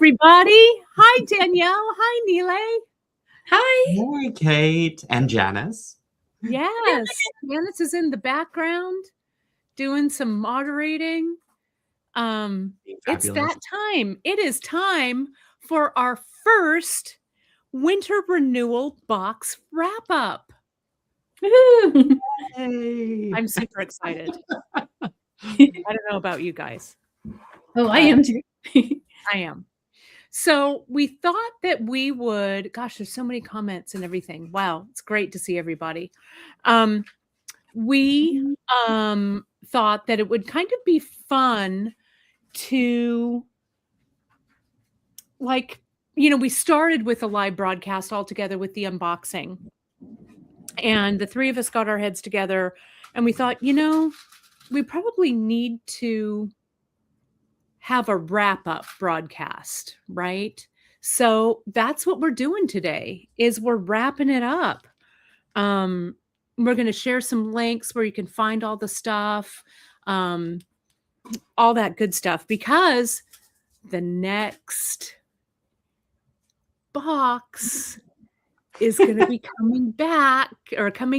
everybody. Hi, Danielle. Hi, Nealay. Hi. Hi, Kate and Janice. Yes, Janice is in the background doing some moderating. It's that time. It is time for our first Winter Renewal Box wrap-up. Hey. I'm super excited. I don't know about you guys. Oh, I am too. I am. So we thought that we would, gosh, there's so many comments and everything. Wow, it's great to see everybody. We thought that it would kind of be fun to, like, we started with a live broadcast all together with the unboxing. And the three of us got our heads together and we thought, we probably need to have a wrap-up broadcast, right? So that's what we're doing today, is we're wrapping it up. We're going to share some links where you can find all the stuff, all that good stuff, because the next box is going to be coming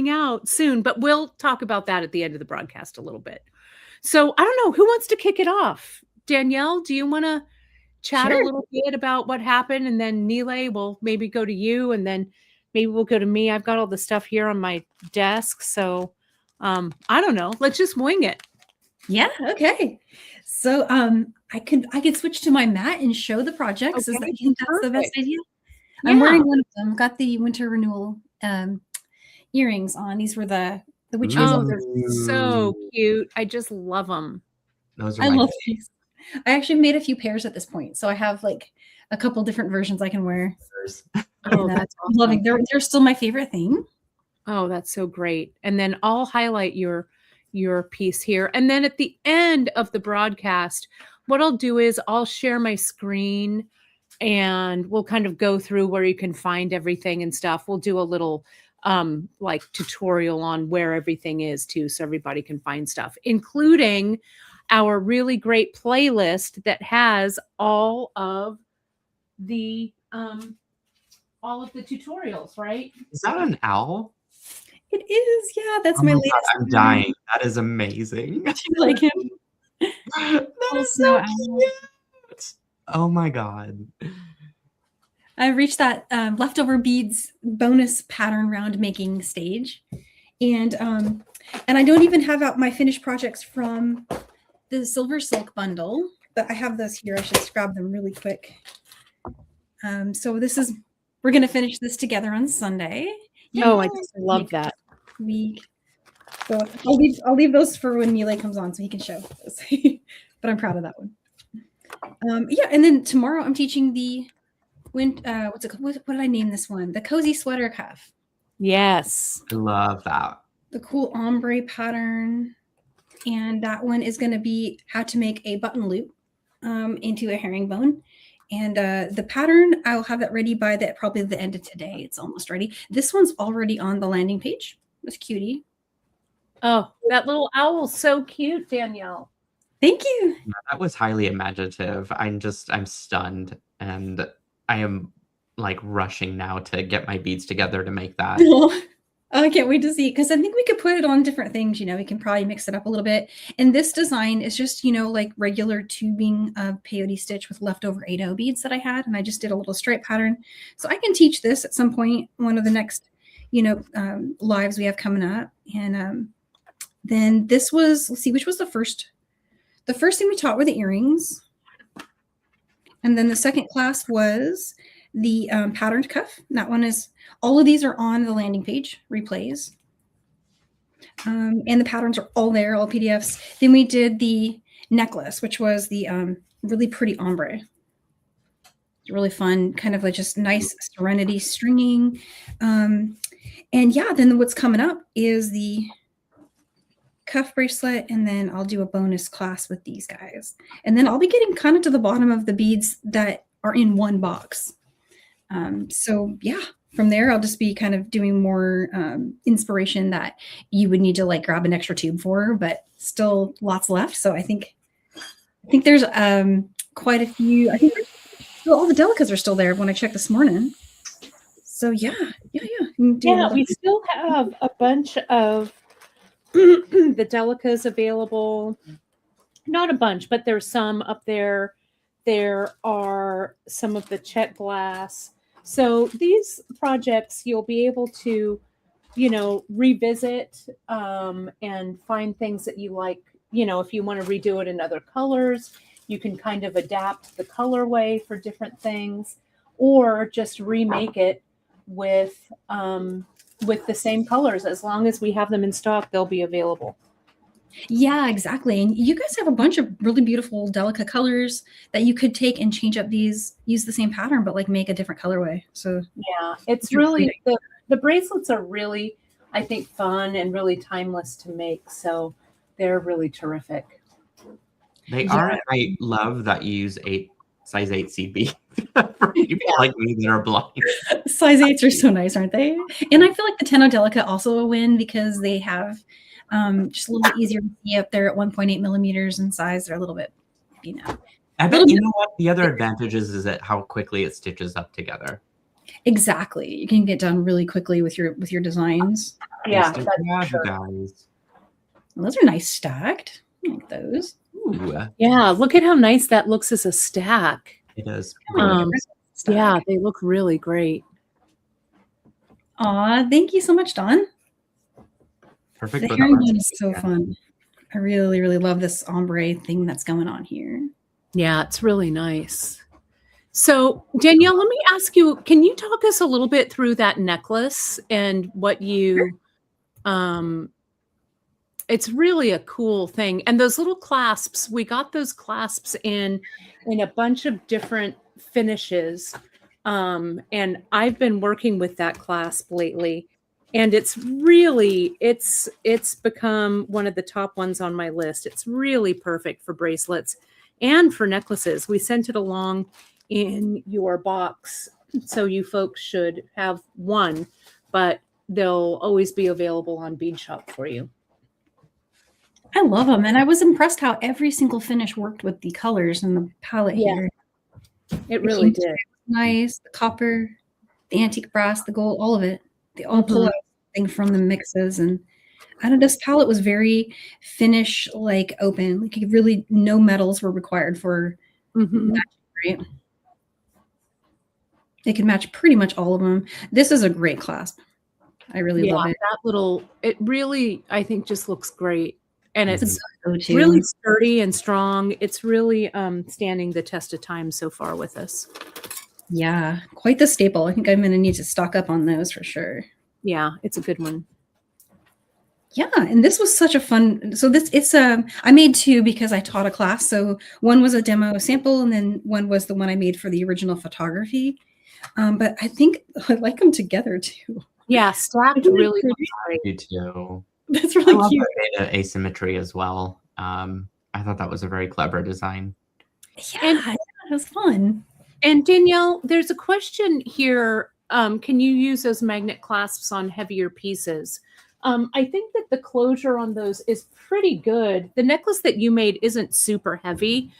out soon, but we'll talk about that at the end of the broadcast a little bit. So I don't know, who wants to kick it off? Danielle, do you want to chat a little bit about what happened? And then Nealay, will maybe go to you, and then maybe we'll go to me. I've got all the stuff here on my desk. So I don't know. Let's just wing it. Yeah, okay. So I could switch to my mat and show the projects. Okay, I think that's the best idea. Yeah. I'm wearing one of them. Got the Winter Renewal earrings on. These were the witch hazel. Oh, they're so cute. I just love them. Those are I love these. I actually made a few pairs at this point, so I have like a couple different versions I can wear. Oh, that's awesome. Loving. They're still my favorite thing. Oh, that's so great. And then I'll highlight your piece here. And then at the end of the broadcast, what I'll do is I'll share my screen and we'll kind of go through where you can find everything and stuff. We'll do a little like tutorial on where everything is too, so everybody can find stuff, including our really great playlist that has all of the tutorials, right? Is that an owl? It is, yeah. That's my latest. God, I'm dying. That is amazing. Do you like him? That is so cute. Oh my God. I reached that leftover beads bonus pattern round making stage, and I don't even have out my finished projects from the Silver Silk bundle, but I have those here. I should just grab them really quick. So we're going to finish this together on Sunday. Oh, I just love that. So I'll leave those for when Nealay comes on so he can show those. But I'm proud of that one. Yeah, and then tomorrow I'm teaching the what did I name this one? The cozy sweater cuff. Yes, I love that. The cool ombre pattern. And that one is going to be how to make a button loop into a herringbone. And the pattern, I'll have that ready by probably the end of today. It's almost ready. This one's already on the landing page. It's cutie. Oh, that little owl's so cute, Danielle. Thank you. Yeah, that was highly imaginative. I'm stunned, and I am like rushing now to get my beads together to make that. I can't wait to see, because I think we could put it on different things. We can probably mix it up a little bit. And this design is just, like regular tubing of peyote stitch with leftover 8/0 beads that I had. And I just did a little stripe pattern. So I can teach this at some point, one of the next, lives we have coming up. And then this was, let's see, which was the first? The first thing we taught were the earrings. And then the second class was the patterned cuff. That one is, all of these are on the landing page, replays. And the patterns are all there, all PDFs. Then we did the necklace, which was the really pretty ombre. It's really fun, kind of like just nice serenity stringing. And yeah, then what's coming up is the cuff bracelet, and then I'll do a bonus class with these guys. And then I'll be getting kind of to the bottom of the beads that are in one box. So yeah, from there, I'll just be kind of doing more inspiration that you would need to like grab an extra tube for, but still lots left. So I think there's quite a few. I think Well, all the delicas are still there when I checked this morning. So yeah. We still have a bunch of the delicas available. Not a bunch, but there's some up there. There are some of the Chet glass. So these projects you'll be able to, revisit and find things that you like. If you want to redo it in other colors, you can kind of adapt the colorway for different things, or just remake it with the same colors. As long as we have them in stock, they'll be available. Yeah, exactly. And you guys have a bunch of really beautiful Delica colors that you could take and change up use the same pattern, but like make a different colorway. So yeah, it's really, the bracelets are really, I think, fun and really timeless to make. So they're really terrific. They are. And I love that you use size 8 CB for people like me that are blind. Size 8s are so nice, aren't they? And I feel like the Tenno Delica also a win because they have just a little bit easier to see up there at 1.8 millimeters in size. They're a little bit, I bet you know what the other advantage is that how quickly it stitches up together. Exactly. You can get done really quickly with your designs. Yeah, guys. Well, those are nice stacked. I like those. Ooh. Yeah, look at how nice that looks as a stack. It is. Yeah, they look really great. Aw, thank you so much, Dawn. Perfect. The herringbone is so fun. I really, really love this ombre thing that's going on here. Yeah, it's really nice. So, Danielle, let me ask you, can you talk us a little bit through that necklace and what you, it's really a cool thing. And those little clasps, we got those clasps in a bunch of different finishes. And I've been working with that clasp lately. And it's really, it's become one of the top ones on my list. It's really perfect for bracelets and for necklaces. We sent it along in your box, so you folks should have one, but they'll always be available on Bead Shop for you. I love them. And I was impressed how every single finish worked with the colors and the palette here. It really did. Nice. The copper, the antique brass, the gold, all of it. They all pull out something from the mixes. And I don't know, this palette was very finish like open. Like really no metals were required for matching, right? They can match pretty much all of them. This is a great clasp. I really love it. That little, it really, I think, just looks great. And it's really sturdy and strong. It's really standing the test of time so far with us. Yeah, quite the staple. I think I'm going to need to stock up on those for sure. Yeah, it's a good one. Yeah, and this was such a fun. So I made two because I taught a class. So one was a demo sample, and then one was the one I made for the original photography. But I think I like them together too. Yeah, stacked really looks great. You too. That's really cute. The asymmetry as well. I thought that was a very clever design. Yeah, it was fun. And Danielle, there's a question here. Can you use those magnet clasps on heavier pieces? I think that the closure on those is pretty good. The necklace that you made isn't super heavy,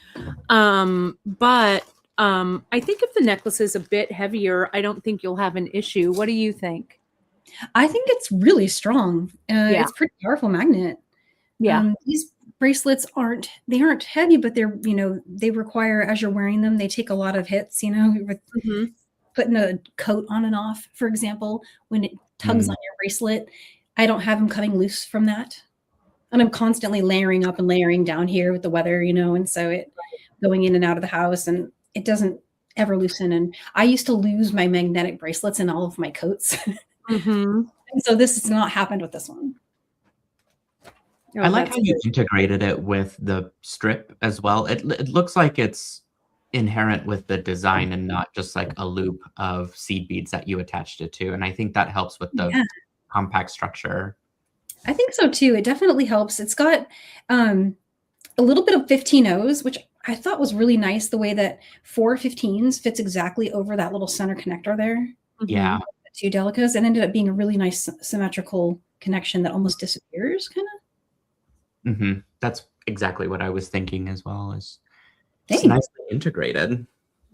but I think if the necklace is a bit heavier, I don't think you'll have an issue. What do you think? I think it's really strong. It's a pretty powerful magnet. Yeah. These bracelets aren't heavy, but they're, they require, as you're wearing them, they take a lot of hits, with putting a coat on and off, for example, when it tugs on your bracelet. I don't have them coming loose from that. And I'm constantly layering up and layering down here with the weather, and so it going in and out of the house, and it doesn't ever loosen. And I used to lose my magnetic bracelets in all of my coats. And so this has not happened with this one. I like how you integrated it with the strip as well. It looks like it's inherent with the design and not just like a loop of seed beads that you attached it to. And I think that helps with the compact structure. I think so too. It definitely helps. It's got a little bit of 15-0s, which I thought was really nice, the way that 4 15s fits exactly over that little center connector there. Yeah. The 2 delicas. It ended up being a really nice symmetrical connection that almost disappears, kind of. That's exactly what I was thinking as well. It's nicely integrated.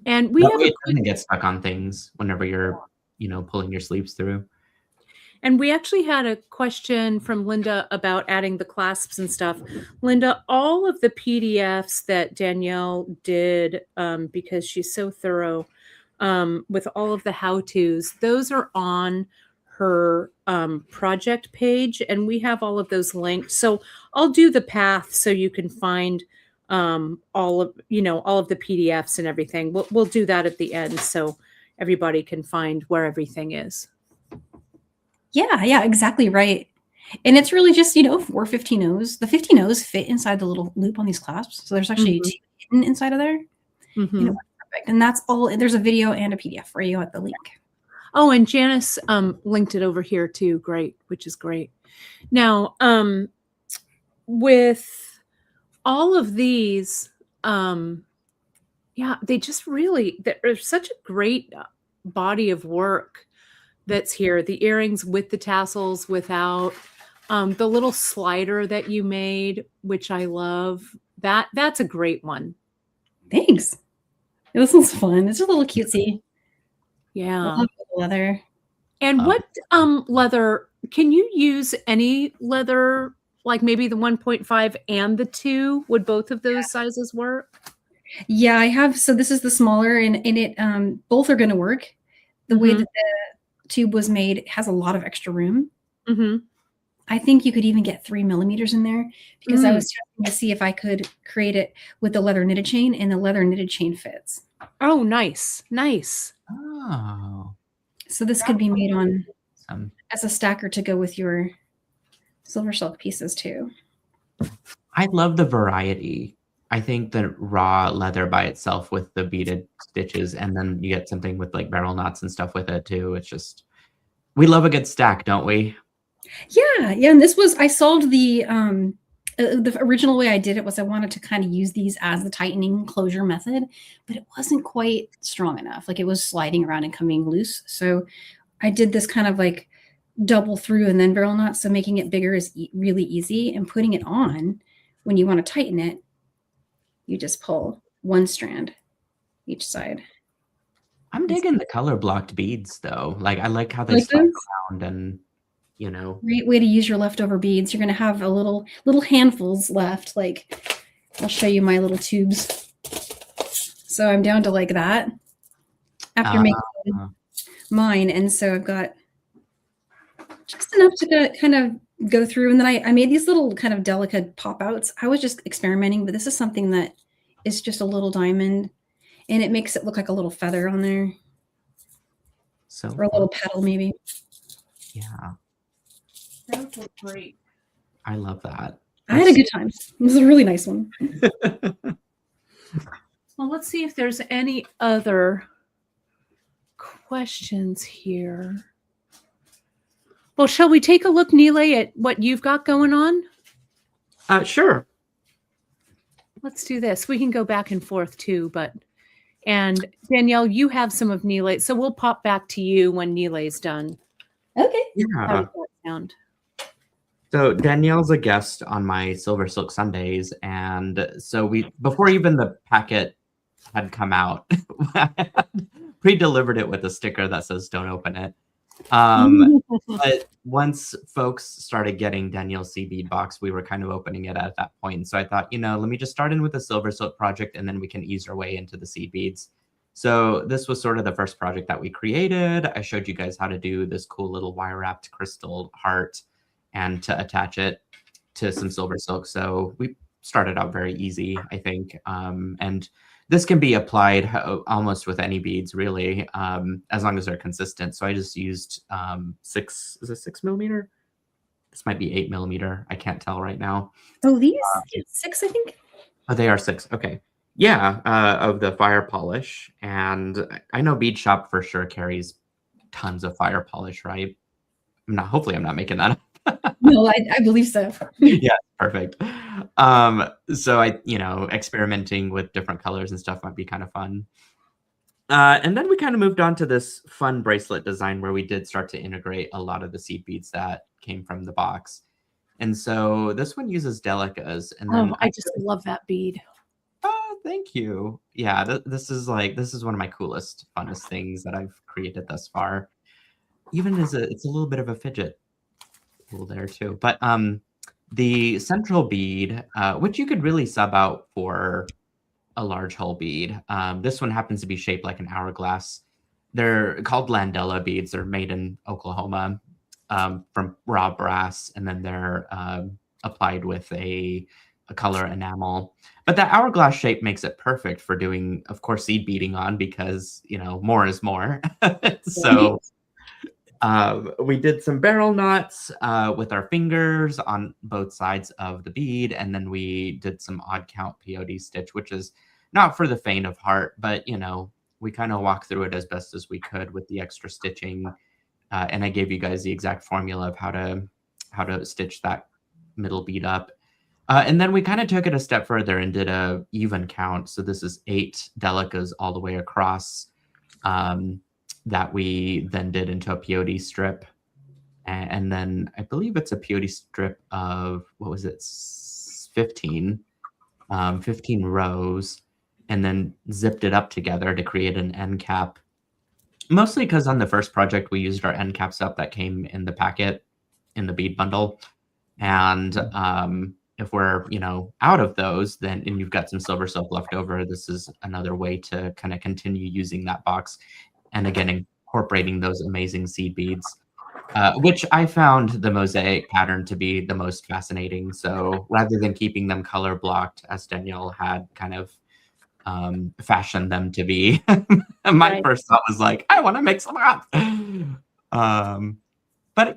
And we That have way a it good, doesn't get stuck on things whenever you're, pulling your sleeves through. and we actually had a question from Linda about adding the clasps and stuff. Linda, all of the PDFs that Danielle did, because she's so thorough, with all of the how-tos, those are on her project page, and we have all of those linked. So I'll do the path so you can find all of the PDFs and everything. We'll do that at the end so everybody can find where everything is. Yeah, exactly right. And it's really just, 4 15 O's. The 15 O's fit inside the little loop on these clasps. So there's actually 2 hidden inside of there. Perfect. And that's all. There's a video and a PDF for you at the link. Oh, and Janice linked it over here too. Great, which is great. Now, with all of these, they just really, there's such a great body of work that's here. The earrings with the tassels, without, the little slider that you made, which I love. That's a great one. Thanks. This one's fun. It's a little cutesy. Yeah. I love the leather. And what leather, can you use any leather, like maybe the 1.5 and the 2? Would both of those sizes work? Yeah, I have. So this is the smaller, and it both are going to work. The way that the tube was made, it has a lot of extra room. I think you could even get 3 millimeters in there, because I was testing to see if I could create it with the leather knitted chain, and the leather knitted chain fits. Oh, nice. Oh. So this could be made on as a stacker to go with your silver silk pieces too. I love the variety. I think the raw leather by itself with the beaded stitches, and then you get something with like barrel knots and stuff with it too. It's just, we love a good stack, don't we? Yeah. And this was, I solved the original way I did it was I wanted to kind of use these as the tightening closure method, but it wasn't quite strong enough. Like it was sliding around and coming loose. So I did this kind of like double through and then barrel knot. So making it bigger is really easy, and putting it on when you want to tighten it, you just pull one strand each side. I'm digging the color blocked beads though. Like I like how they slide around, and Great way to use your leftover beads. You're going to have a little handfuls left. Like I'll show you my little tubes. So I'm down to like that after making mine. And so I've got just enough to kind of go through. And then I made these little kind of delicate pop outs. I was just experimenting, but this is something that is just a little diamond, and it makes it look like a little feather on there. Or a little petal maybe. Yeah. That was great. I love that. I had a good time. It was a really nice one. Well, let's see if there's any other questions here. Well, shall we take a look, Nealay, at what you've got going on? Sure. Let's do this. We can go back and forth too, and Danielle, you have some of Nealay, so we'll pop back to you when Nealay's done. Okay. Yeah. How does that sound? So Danielle's a guest on my Silver Silk Sundays, and so before even the packet had come out, pre-delivered it with a sticker that says "Don't open it." But once folks started getting Danielle's seed bead box, we were kind of opening it at that point. So I thought, let me just start in with the Silver Silk project, and then we can ease our way into the seed beads. So this was sort of the first project that we created. I showed you guys how to do this cool little wire wrapped crystal heart and to attach it to some silver silk. So we started out very easy, I think. And this can be applied almost with any beads, really, as long as they're consistent. So I just used 6 millimeter? This might be 8 millimeter. I can't tell right now. Oh, these 6, I think. Oh, they are 6. Okay. Yeah, of the fire polish. And I know Bead Shop for sure carries tons of fire polish, right? Hopefully I'm not making that up. No, I believe so. Yeah, perfect. So I, experimenting with different colors and stuff might be kind of fun. And then we kind of moved on to this fun bracelet design where we did start to integrate a lot of the seed beads that came from the box. And so this one uses delicas. And then I just love that bead. Thank you. Yeah, this is one of my coolest, funnest things that I've created thus far. Even it's a little bit of a fidget tool there too. But the central bead, which you could really sub out for a large hole bead. This one happens to be shaped like an hourglass. They're called Landella beads. They're made in Oklahoma from raw brass, and then they're applied with a color enamel. But that hourglass shape makes it perfect for doing, of course, seed beading on, because, more is more. So we did some barrel knots with our fingers on both sides of the bead, and then we did some odd count peyote stitch, which is not for the faint of heart, but we kind of walked through it as best as we could with the extra stitching, and I gave you guys the exact formula of how to stitch that middle bead up. And then we kind of took it a step further and did a even count. So this is 8 delicas all the way across, that we then did into a peyote strip. And then I believe it's a peyote strip of, what was it, 15 rows, and then zipped it up together to create an end cap. Mostly because on the first project, we used our end caps up that came in the packet in the bead bundle. And if we're, out of those, then, and you've got some silver silk left over, this is another way to kind of continue using that box. And again, incorporating those amazing seed beads, which I found the mosaic pattern to be the most fascinating. So rather than keeping them color blocked, as Danielle had kind of fashioned them to be, my first thought was like, I want to mix them up. But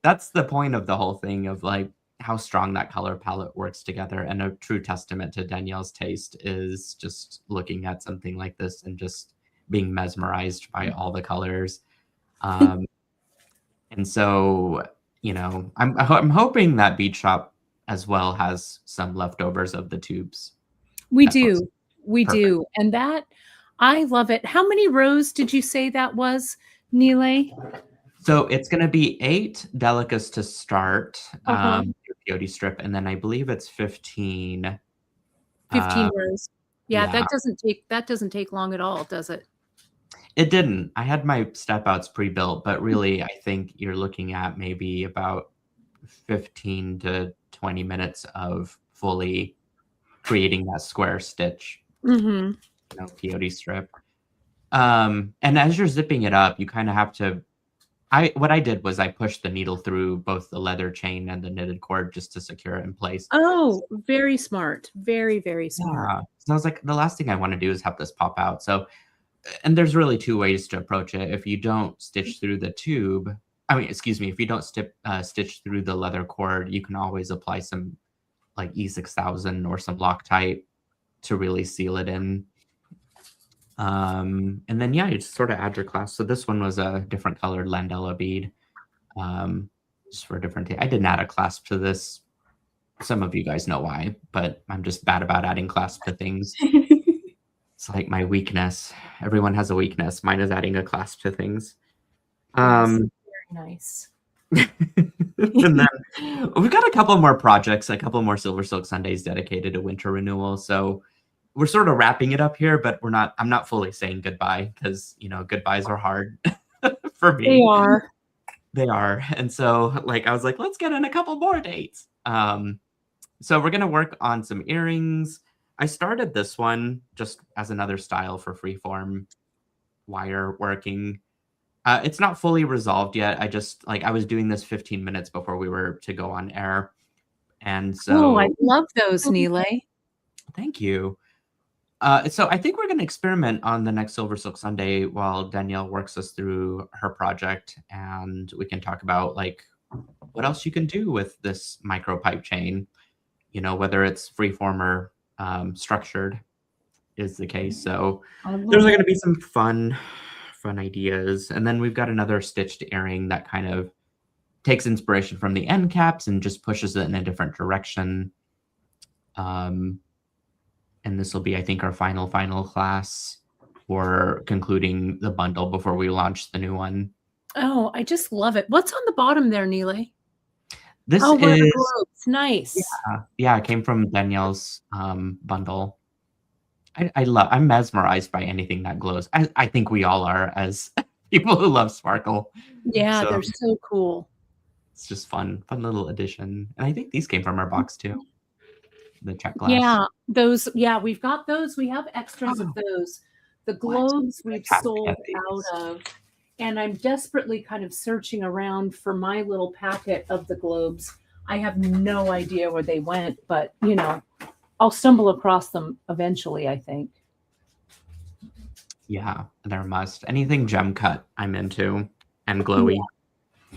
that's the point of the whole thing, of like how strong that color palette works together. And a true testament to Danielle's taste is just looking at something like this and just being mesmerized by all the colors. And so, I'm hoping that Bead Shop as well has some leftovers of the tubes. We do. And that, I love it. How many rows did you say that was, Nealay? So it's going to be 8 delicas to start, peyote strip, and then I believe it's 15. 15 rows. Yeah, that doesn't take long at all, does it? It didn't. I had my step outs pre-built, but really, I think you're looking at maybe about 15 to 20 minutes of fully creating that square stitch, peyote strip. And as you're zipping it up, you kind of have to. What I did was I pushed the needle through both the leather chain and the knitted cord just to secure it in place. Oh, very smart. Very, very smart. Yeah. So I was like, the last thing I want to do is have this pop out. So, and there's really 2 ways to approach it. If you don't stitch through the tube, if you don't stitch through the leather cord, you can always apply some like E6000 or some Loctite to really seal it in. And then, you just sort of add your clasp. So this one was a different colored Landella bead, just for a different. I didn't add a clasp to this. Some of you guys know why, but I'm just bad about adding clasp to things. It's like my weakness. Everyone has a weakness. Mine is adding a clasp to things. Very nice. And then we've got a couple more projects, a couple more Silver Silk Sundays dedicated to Winter Renewal. So we're sort of wrapping it up here, but I'm not fully saying goodbye, because, goodbyes are hard for me. They are. And so I was like, let's get in a couple more dates. So we're going to work on some earrings. I started this one just as another style for freeform wire working. It's not fully resolved yet. I was doing this 15 minutes before we were to go on air. And so I love those, Nealay. Thank you. So I think we're going to experiment on the next Silver Silk Sunday while Danielle works us through her project, and we can talk about what else you can do with this micro pipe chain, whether it's freeform or structured is the case. So there's going to be some fun ideas. And then we've got another stitched earring that kind of takes inspiration from the end caps and just pushes it in a different direction. And this will be, I think, our final class for concluding the bundle before we launch the new one. Oh, I just love it. What's on the bottom there, Nealay? This is nice. Yeah, it came from Danielle's bundle. I'm mesmerized by anything that glows. I think we all are as people who love sparkle. Yeah, So they're so cool. it's just fun little addition. And I think these came from our box too. The check glass. Yeah, those. Yeah, we've got those. We have extras of Oh, those. The what? globes I we've have to sold get these. out of, and I'm desperately kind of searching around for my little packet of the globes. I have no idea where they went, but I'll stumble across them eventually, I think. Yeah, they're a must. Anything gem cut, I'm into, and glowy.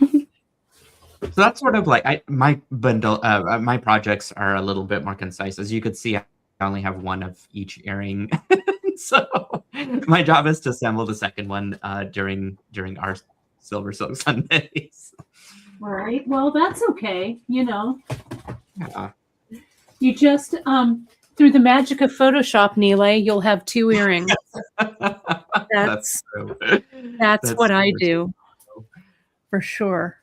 So that's sort of like my bundle. My projects are a little bit more concise. As you could see, I only have one of each earring, so my job is to assemble the second one during our Silver Silk Sundays. All right. Well, that's okay. Yeah. You just through the magic of Photoshop, Nealay, you'll have 2 earrings. That's true. That's what I super do true. for sure.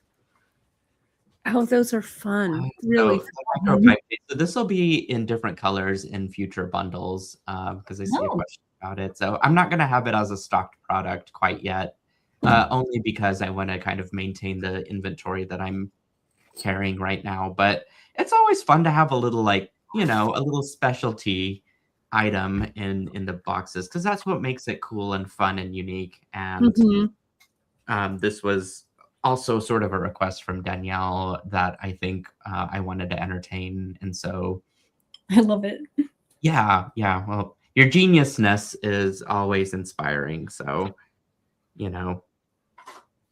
Oh, those are fun. So, Really the fun. micropipe. So this will be in different colors in future bundles because I see a Oh. question about it. So I'm not going to have it as a stocked product quite yet, only because I want to kind of maintain the inventory that I'm carrying right now. But it's always fun to have a little a little specialty item in the boxes because that's what makes it cool and fun and unique. And Mhm. this was also sort of a request from Danielle that I think I wanted to entertain. And so, I love it. yeah. Well, your geniusness is always inspiring. So,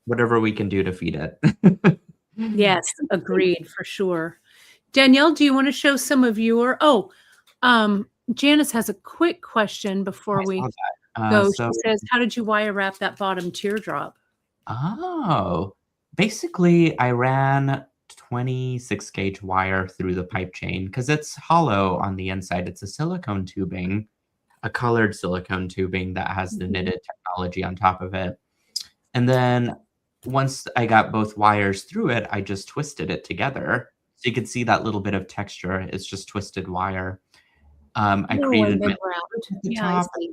whatever we can do to feed it. Yes, agreed for sure. Danielle, do you want to show some of your Janice has a quick question before I we saw that. go. So, She says, how did you wire wrap that bottom teardrop? oh, basically, I ran 26 gauge wire through the pipe chain because it's hollow on the inside. It's a silicone tubing, a colored silicone tubing that has the knitted technology on top of it. And then once I got both wires through it, I just twisted it together. So you can see that little bit of texture. It's just twisted wire. I Oh, created and my then wrapped. at the Yeah, I top. see.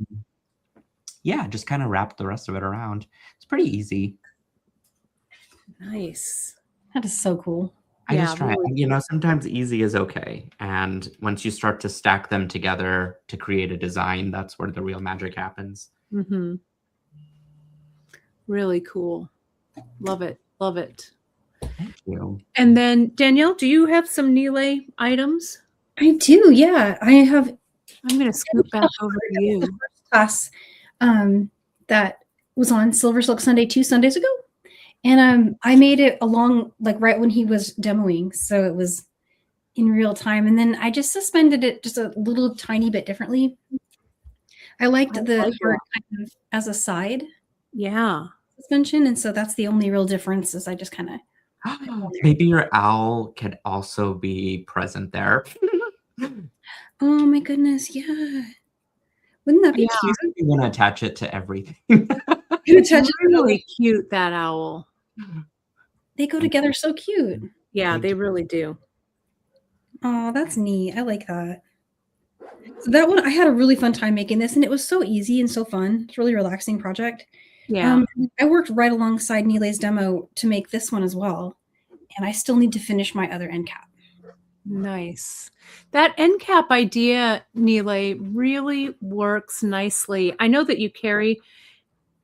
Yeah, just kind of wrapped the rest of it around. It's pretty easy. Nice. That is so cool. I Yeah, just try. really. Sometimes easy is okay. And once you start to stack them together to create a design, that's where the real magic happens. Mm-hmm. Really cool. Love it. Love it. Thank you. And then Danielle, do you have some Nealay items? I do, yeah. I have I'm going to scoot back over to the you. first class that was on Silver Silk Sunday 2 Sundays ago. And I made it along right when he was demoing. So it was in real time. And then I just suspended it just a little tiny bit differently. I liked the heart kind of as a side suspension. And so that's the only real difference is I just kind of Maybe your owl could also be present there. oh my goodness, yeah. Wouldn't that be cute? You want to attach it to everything. It's really cute, that owl. They go together so cute. Yeah, they really do. Oh, that's neat. I like that. So that one, I had a really fun time making this, and it was so easy and so fun. It's a really relaxing project. Yeah. I worked right alongside Nealay's demo to make this one as well, and I still need to finish my other end cap. Nice. That end cap idea, Nealay, really works nicely. I know that you carry,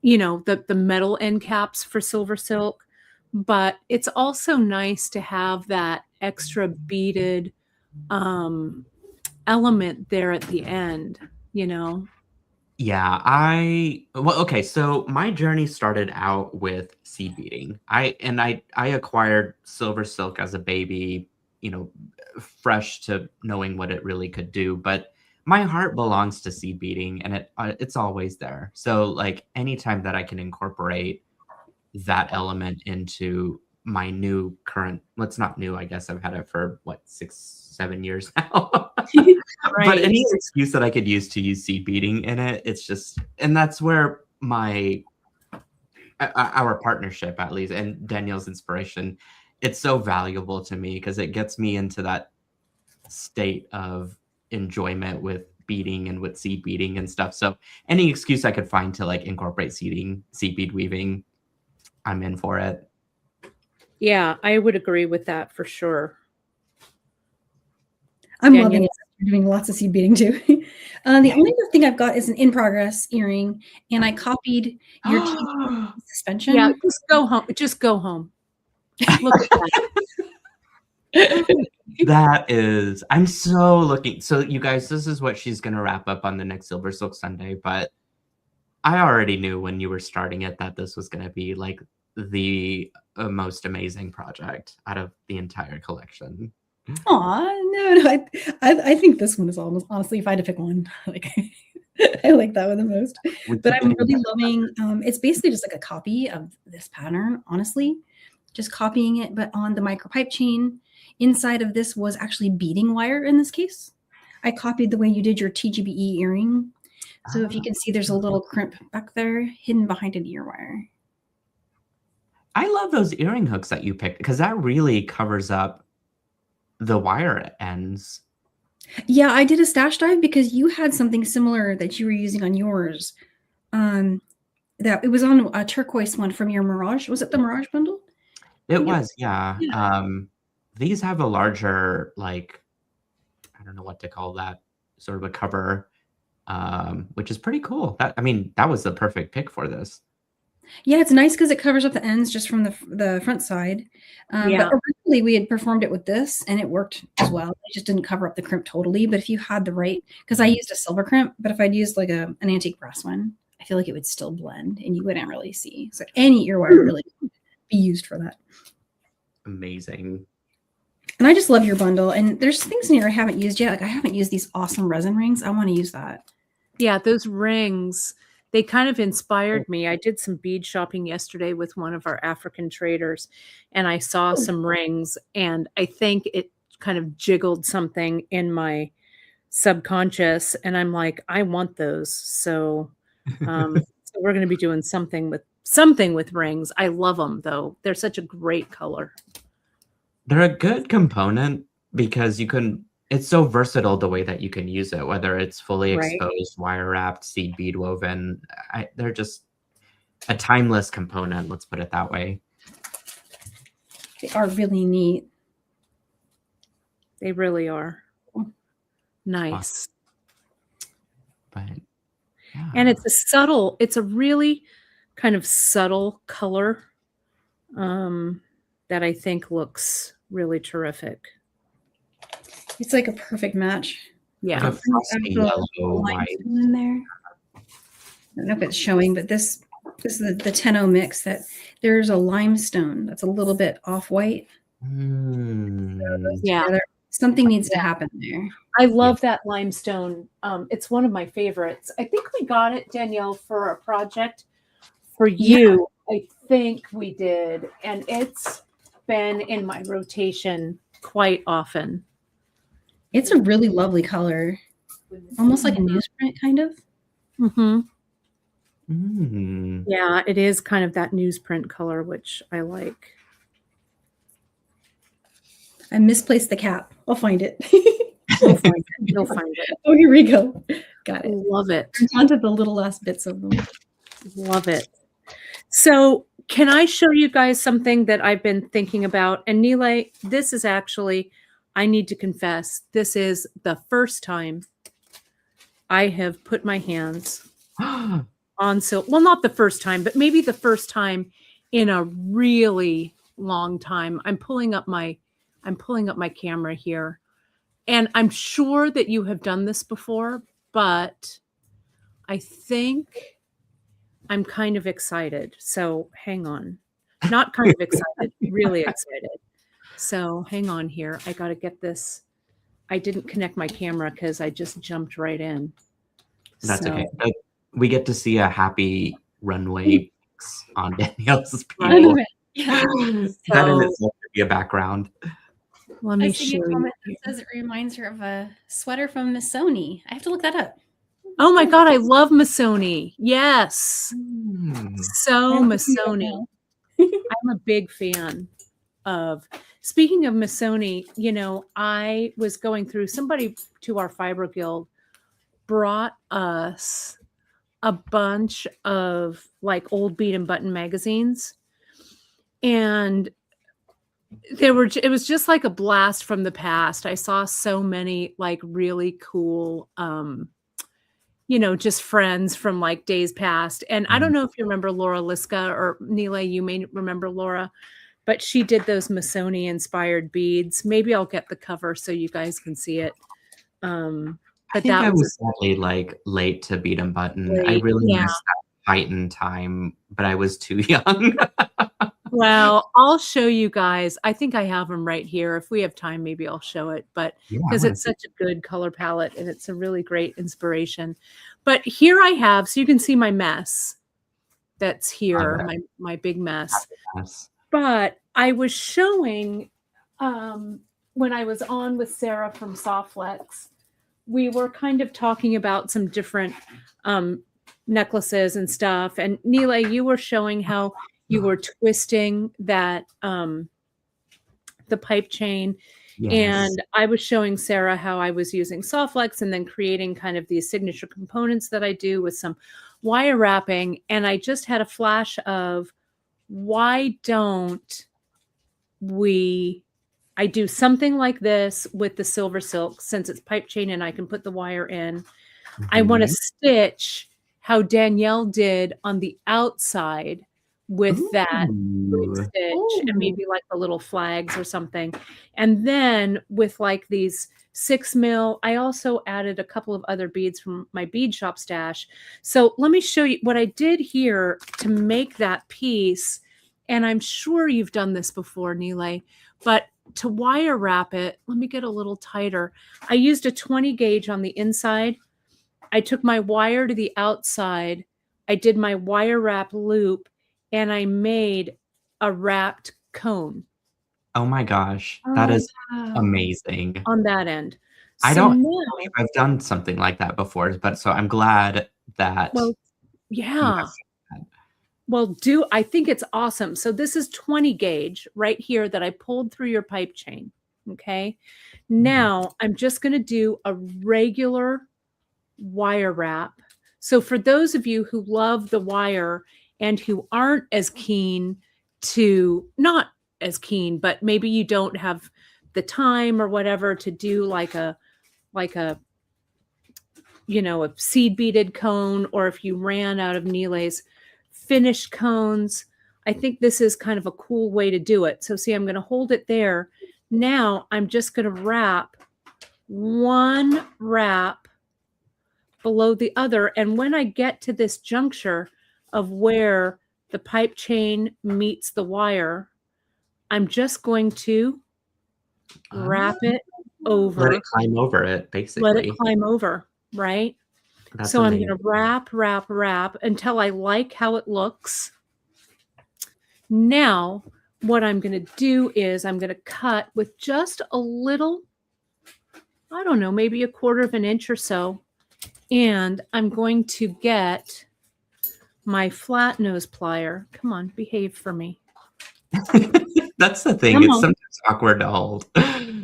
the metal end caps for Silver Silk, but it's also nice to have that extra beaded element there at the end, Yeah, okay, so my journey started out with seed beading. I acquired Silver Silk as a baby, fresh to knowing what it really could do, but my heart belongs to seed beading and it's always there. So like anytime that I can incorporate that element into my new current, well, it's not new, I guess I've had it for 6-7 years now. Right. But any excuse that I could use to use seed beading in it, it's just, and that's where our partnership, at least, and Danielle's inspiration, it's so valuable to me because it gets me into that state of enjoyment with beading and with seed beading and stuff. So any excuse I could find to like incorporate seed bead weaving, I'm in for it. Yeah, I would agree with that for sure. I'm Danielle? loving it. You're doing lots of seed beading too. The only other thing I've got is an in progress earring, and I copied your suspension. Yeah, just go home. Just go home. Look at that. That is, I'm so looking. So you guys, this is what she's going to wrap up on the next Silver Silk Sunday. But I already knew when you were starting it that this was going to be like the most amazing project out of the entire collection. Aw, no, I think this one is almost, honestly, if I had to pick one, like I like that one the most. But I'm really loving, it's basically just like a copy of this pattern, honestly, just copying it, but on the micropipe chain. Inside of this was actually beading wire in this case. I copied the way you did your TGBE earring. So if you can see, there's a little crimp back there hidden behind an ear wire. I love those earring hooks that you picked because that really covers up the wire ends. Yeah, I did a stash dive because you had something similar that you were using on yours. That it was on a turquoise one from your Mirage. Was it the Mirage bundle? It was, yeah. These have a larger, like, I don't know what to call that, sort of a cover, which is pretty cool. That, I mean, that was the perfect pick for this. Yeah, it's nice because it covers up the ends just from the front side. But originally we had performed it with this and it worked as well. It just didn't cover up the crimp totally. But if you had the right, because I used a silver crimp, but if I'd used like an antique brass one, I feel like it would still blend and you wouldn't really see. So any ear wire really be used for that. Amazing. And I just love your bundle. And there's things in here I haven't used yet. Like I haven't used these awesome resin rings. I want to use that. Yeah, those rings, they kind of inspired me. I did some bead shopping yesterday with one of our African traders, and I saw some rings, and I think it kind of jiggled something in my subconscious, and I'm like, I want those. So, so we're going to be doing something with rings. I love them though. They're such a great color. They're a good component because you can, it's so versatile the way that you can use it, whether it's fully exposed, wire wrapped, seed bead woven. They're just a timeless component. Let's put it that way. They are really neat. They really are. Nice. But yeah. And it's a really kind of subtle color that I think looks really terrific. It's like a perfect match. Yeah. Like a frosty yellow white. In there. I don't know if it's showing, but this is the 10-0 mix that there's a limestone that's a little bit off-white. Yeah. Something needs to happen there. I love that limestone. It's one of my favorites. I think we got it, Danielle, for a project for you. Yeah. I think we did. And it's been in my rotation quite often. It's a really lovely color. Almost like a newsprint, kind of. Yeah, it is kind of that newsprint color, which I like. I misplaced the cap. I'll find it. You'll find it. You'll find it. Oh, here we go. Got it. Love it. Onto the little last bits of them. Love it. So can I show you guys something that I've been thinking about? And Nealay, this is actually, I need to confess, this is the first time I have put my hands on silk. Well, not the first time, but maybe the first time in a really long time. I'm pulling up my camera here. And I'm sure that you have done this before, but I think I'm kind of excited. So hang on. Not kind of excited, really excited. So hang on here. I got to get this. I didn't connect my camera because I just jumped right in. That's okay. We get to see a happy runway on Danielle's people. Yeah. That in itself could be a background. Let me show you. Comment that says it reminds her of a sweater from Missoni. I have to look that up. Oh my God, I love Missoni. Yes. So Missoni. I'm a big fan of, speaking of Missoni, you know, I was going through, somebody to our Fibro Guild brought us a bunch of like old bead and button magazines, and it was just like a blast from the past. I saw so many like really cool just friends from like days past. And I don't know if you remember Laura Liska, or Nealay, you may remember Laura, but she did those Masoni inspired beads. Maybe I'll get the cover so you guys can see it. I think I was definitely like late to bead and button. I really missed that heightened time, but I was too young. Well, I'll show you guys. I think I have them right here. If we have time, maybe I'll show it. But because it's such a good color palette and it's a really great inspiration. But here I have, so you can see my mess that's here, my big mess. But I was showing when I was on with Sarah from Softflex, we were kind of talking about some different necklaces and stuff. And Nealay, you were showing how you were twisting that the pipe chain. Yes. And I was showing Sarah how I was using Softflex and then creating kind of these signature components that I do with some wire wrapping. And I just had a flash of, why don't I do something like this with the silver silk, since it's pipe chain and I can put the wire in. Mm-hmm. I want to stitch how Danielle did on the outside with that stitch and maybe like the little flags or something. And then with like these 6 mil, I also added a couple of other beads from my bead shop stash. So let me show you what I did here to make that piece. And I'm sure you've done this before, Nealay, but to wire wrap it, let me get a little tighter. I used a 20 gauge on the inside. I took my wire to the outside. I did my wire wrap loop, and I made a wrapped cone. Oh my gosh, that is amazing. On that end. I don't believe I've done something like that before, but so I'm glad that. Well, yeah. Well, I think it's awesome. So this is 20 gauge right here that I pulled through your pipe chain. Okay. Now I'm just going to do a regular wire wrap. So for those of you who love the wire and who aren't as keen not as keen, but maybe you don't have the time or whatever to do like a seed beaded cone, or if you ran out of Nealay's finished cones, I think this is kind of a cool way to do it. So see, I'm going to hold it there. Now I'm just going to wrap one wrap below the other. And when I get to this juncture of where the pipe chain meets the wire, I'm just going to wrap it over. Let it climb over it, basically. Let it climb over, right? So amazing. I'm going to wrap until I like how it looks. Now, what I'm going to do is I'm going to cut with just a little, I don't know, maybe a 1/4 of an inch or so. And I'm going to get my flat nose plier. Come on, behave for me. That's the thing. It's sometimes awkward to hold.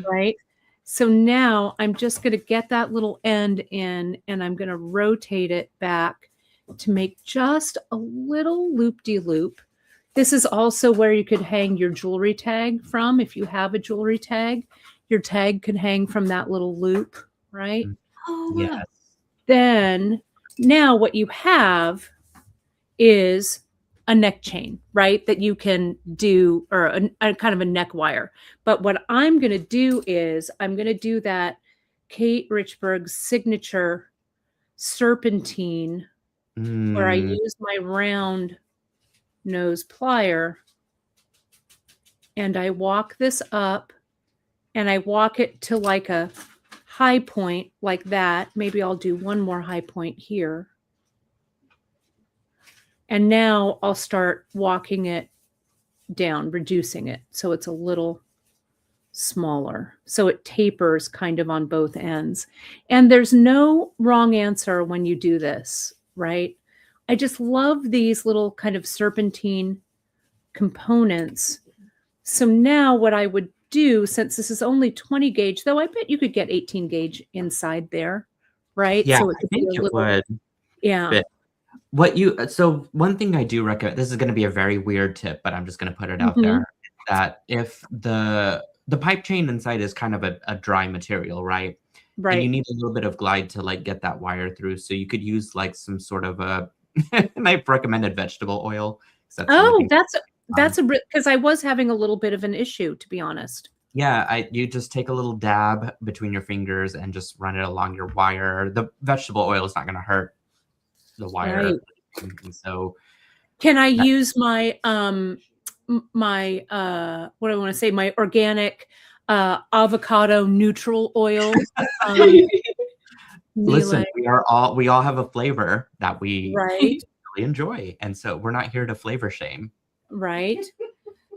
Right? So now I'm just going to get that little end in, and I'm going to rotate it back to make just a little loop-de-loop. This is also where you could hang your jewelry tag from. If you have a jewelry tag, your tag could hang from that little loop, right? Oh, yes. Then now what you have is a neck chain, right? That you can do, or a kind of a neck wire. But what I'm going to do is I'm going to do that Kate Richburg's signature serpentine where I use my round nose plier and I walk this up and I walk it to like a high point like that. Maybe I'll do one more high point here. And now I'll start walking it down, reducing it so it's a little smaller. So it tapers kind of on both ends. And there's no wrong answer when you do this, right? I just love these little kind of serpentine components. So now what I would do, since this is only 20 gauge, though I bet you could get 18 gauge inside there, right? Yeah, So it I could be think a it little, would yeah. fit. So one thing I do recommend, this is going to be a very weird tip, but I'm just going to put it out Hmm. there, that if the pipe chain inside is kind of a dry material, right? And you Right. need a little bit of glide to like get that wire through. So you could use like some sort of a, and I've recommended vegetable oil, because that's the only Oh, thing. that's a because I was having a little bit of an issue, to be honest. Yeah, you just take a little dab between your fingers and just run it along your wire. The vegetable oil is not going to hurt the Right. wire. And so Can I that, use my my what do I want to say, my organic avocado neutral oil? Um, listen, Nealay, we all have a flavor that we right? really enjoy, and so we're not here to flavor shame. Right.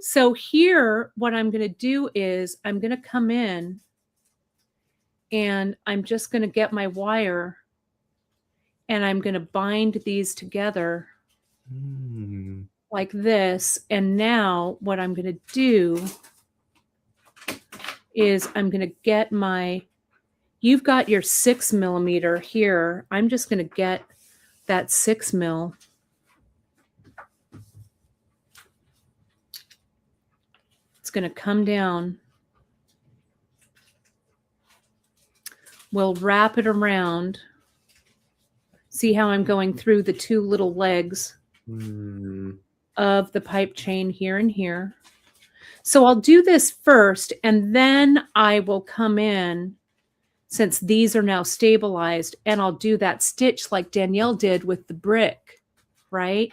So here, what I'm going to do is I'm going to come in and I'm just going to get my wire and I'm going to bind these together Mm. like this. And now what I'm going to do is I'm going to get you've got your 6 millimeter here. I'm just going to get that 6 mil. It's going to come down. We'll wrap it around. See how I'm going through the two little legs of the pipe chain here and here. So I'll do this first, and then I will come in, since these are now stabilized, and I'll do that stitch like Danielle did with the brick, right?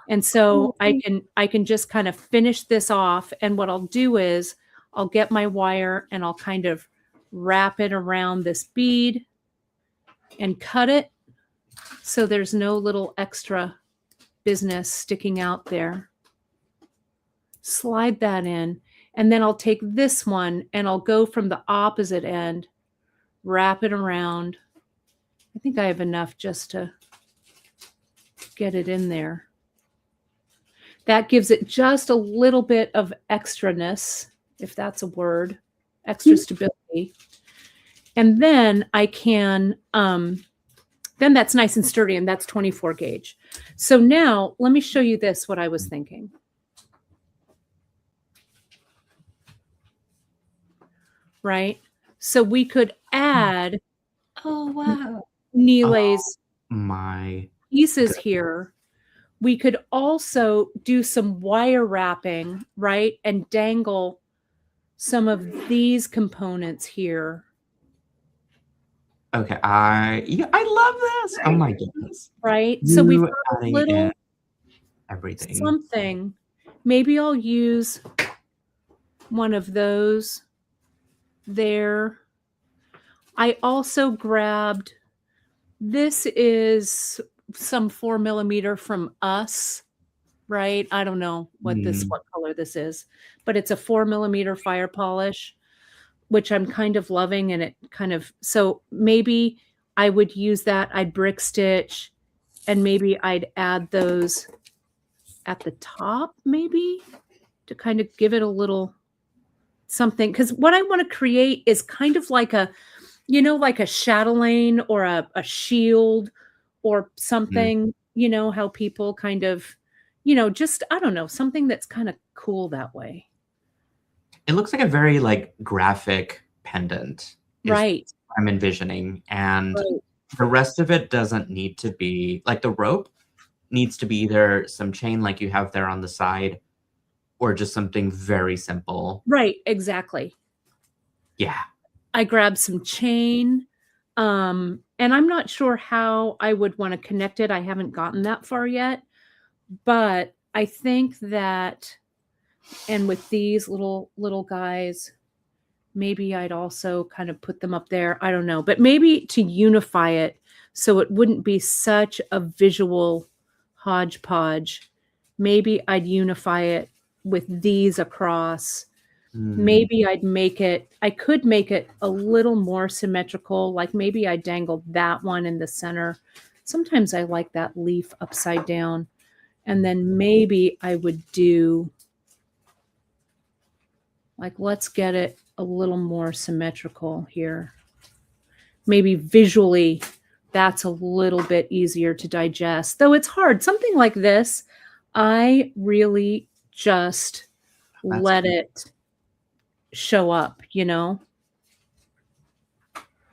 And so I can just kind of finish this off. And what I'll do is I'll get my wire and I'll kind of wrap it around this bead and cut it so there's no little extra business sticking out there. Slide that in, and then I'll take this one and I'll go from the opposite end, wrap it around. I think I have enough just to get it in there. That gives it just a little bit of extraness, if that's a word, extra stability. And then I can, then that's nice and sturdy, and that's 24 gauge. So now let me show you this, what I was thinking. Right? So we could add Oh, wow. Nealay's My pieces here. We could also do some wire wrapping, right? And dangle some of these components here. okay, I love this. Oh my goodness. Right? So we've You got a adding little in everything. something. Maybe I'll use one of those there. I also grabbed, this is some 4 millimeter from Us, right? I don't know what color this is, but it's a 4 millimeter fire polish, which I'm kind of loving. And it kind of, so maybe I would use that. I'd brick stitch, and maybe I'd add those at the top, maybe to kind of give it a little something. Because what I want to create is kind of like a, like a chatelaine or a shield or something, how people kind of, just, I don't know, something that's kind of cool that way. It looks like a very like graphic pendant. Right. What I'm envisioning. And Right. the rest of it doesn't need to be like, the rope needs to be either some chain like you have there on the side, or just something very simple. Right. Exactly. Yeah. I grabbed some chain. And I'm not sure how I would want to connect it. I haven't gotten that far yet, but I think that, and with these little guys, maybe I'd also kind of put them up there. I don't know, but maybe to unify it so it wouldn't be such a visual hodgepodge. Maybe I'd unify it with these across. Maybe I could make it a little more symmetrical. Like maybe I dangle that one in the center. Sometimes I like that leaf upside down. And then maybe I would do, like, let's get it a little more symmetrical here. maybe visually that's a little bit easier to digest, though it's hard. Something like this, I really just let it show up, you know?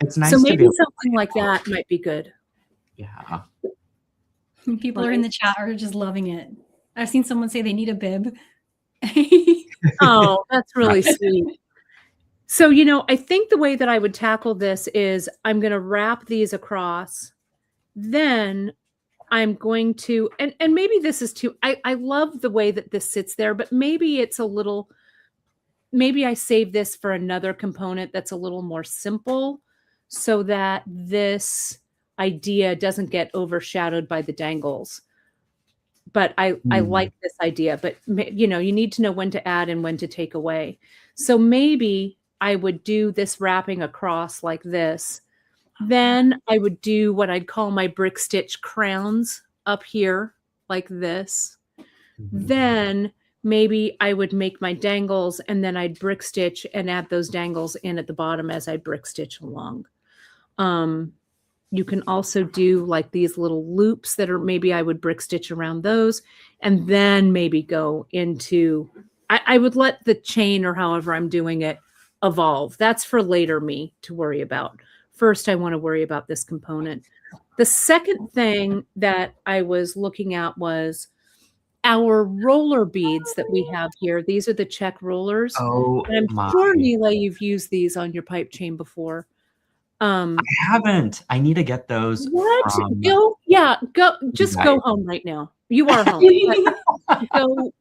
It's nice So to be maybe able to something lay like it out. that might be good. Yeah. People are in the chat are just loving it. I've seen someone say they need a bib. Oh, that's really sweet. So, you know, I think the way that I would tackle this is I'm going to wrap these across. Then I'm going to, and maybe this is too, I love the way that this sits there, but maybe it's a little, maybe I save this for another component that's a little more simple so that this idea doesn't get overshadowed by the dangles. But I like this idea, but you know, you need to know when to add and when to take away. So maybe I would do this wrapping across like this. Then I would do what I'd call my brick stitch crowns up here like this. Then maybe I would make my dangles and then I'd brick stitch and add those dangles in at the bottom as I brick stitch along. You can also do like these little loops that are maybe I would brick stitch around those and then maybe go into, I would let the chain or however I'm doing it evolve. That's for later me to worry about. First, I want to worry about this component. The second thing that I was looking at was our roller beads that we have here. These are the check rollers. Oh And I'm sure, Nealay, you've used these on your pipe chain before. I haven't. I need to get those. What? Just go home right now. You are home.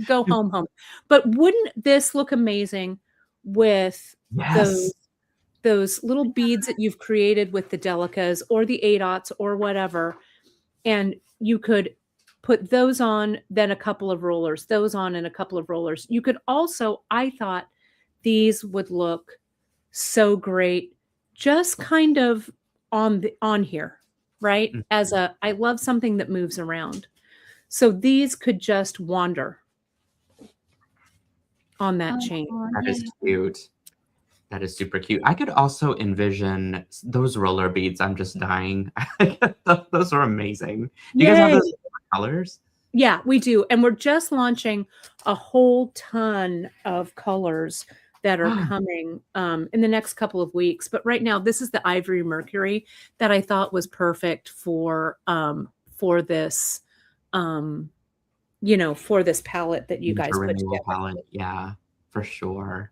Go home. But wouldn't this look amazing with those little beads that you've created with the delicas or the 8/0 or whatever? And you could put those on, then a couple of rollers, those on and a couple of rollers. You could also, I thought these would look so great just kind of on here, right? As I love something that moves around. So these could just wander on that chain. That is cute. That is super cute. I could also envision those roller beads. I'm just dying. Those are amazing. Do you guys have those colors? Yeah, we do. And we're just launching a whole ton of colors that are coming in the next couple of weeks. But right now, this is the Ivory Mercury that I thought was perfect for this, you know, for this palette that you guys Winter put Renewal together. palette. Yeah, for sure.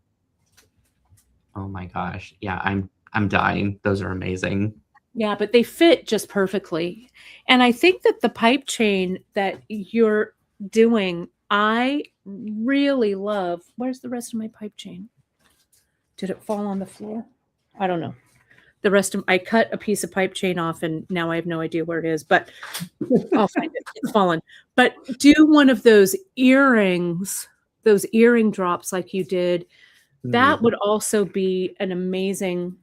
Oh my gosh. Yeah, I'm dying. Those are amazing. Yeah, but they fit just perfectly. And I think that the pipe chain that you're doing, I really love. Where's the rest of my pipe chain? Did it fall on the floor? I don't know. The rest of I cut a piece of pipe chain off and now I have no idea where it is, but I'll find it. It's fallen. But do one of those earrings, those earring drops like you did. That would also be an amazing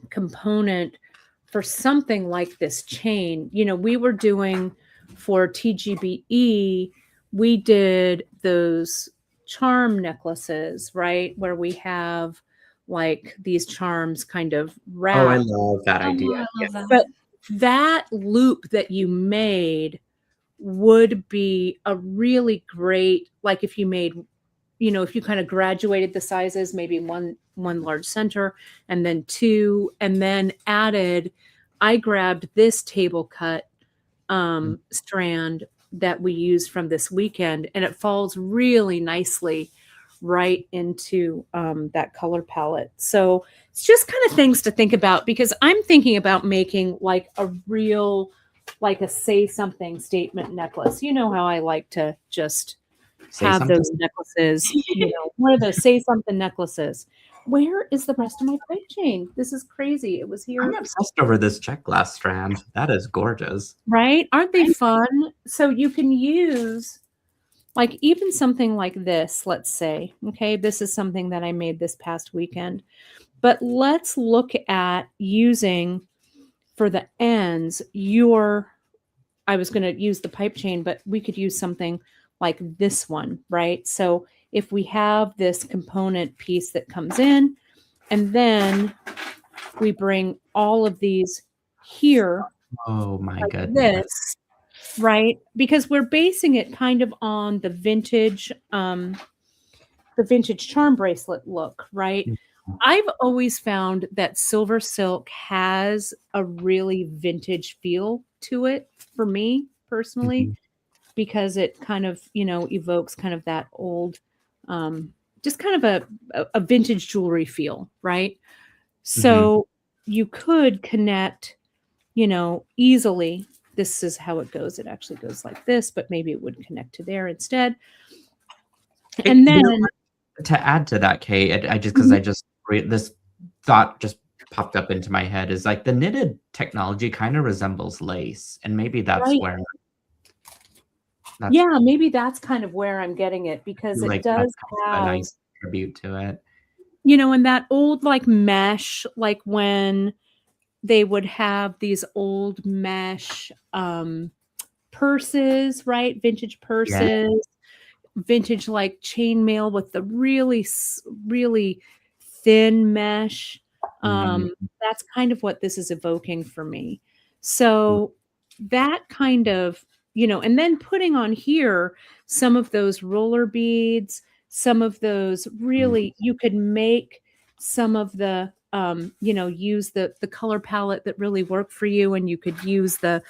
component for something like this chain. You know, we were doing for TGBE, we did those charm necklaces, right? Where we have like these charms kind of wrapped. Oh, I love that idea. I love that. But that loop that you made would be a really great, like if you made, you know, if you kind of graduated the sizes, maybe one large center and then two, and then added, I grabbed this table cut strand that we used from this weekend, and it falls really nicely right into that color palette. So it's just kind of things to think about, because I'm thinking about making like a real, like a say something statement necklace. You know how I like to just have those necklaces, you know, one of those say something necklaces. Where is the rest of my pipe chain? This is crazy. It was here. I'm obsessed over this check glass strand. That is gorgeous. Right? Aren't they fun? So you can use like even something like this, let's say, okay, this is something that I made this past weekend, but let's look at using for the ends I was going to use the pipe chain, but we could use something like this one, right? So if we have this component piece that comes in, and then we bring all of these here Oh my like goodness. this, right? Because we're basing it kind of on the vintage charm bracelet look, right? Mhm. I've always found that silver silk has a really vintage feel to it for me personally, Mhm. because it kind of, evokes kind of that old, just kind of a vintage jewelry feel, right? Mhm. So you could connect, easily. This is how it goes. It actually goes like this, but maybe it would connect to there instead. And You know then, what? To add to that, Kate, I just because Mhm. this thought just popped up into my head is like the knitted technology kind of resembles lace, and maybe that's Right. where that's Yeah, maybe that's kind of where I'm getting it, because it like that's does kind of a have, nice tribute to it. in that old like mesh, like when they would have these old mesh purses, right? Vintage Yeah. purses, vintage like chainmail with the really thin mesh. Mhm. That's kind of what this is evoking for me. So that kind of, and then putting on here some of those roller beads, some of those Mhm. really, you could make some of the, use the color palette that really work for you, and you could use the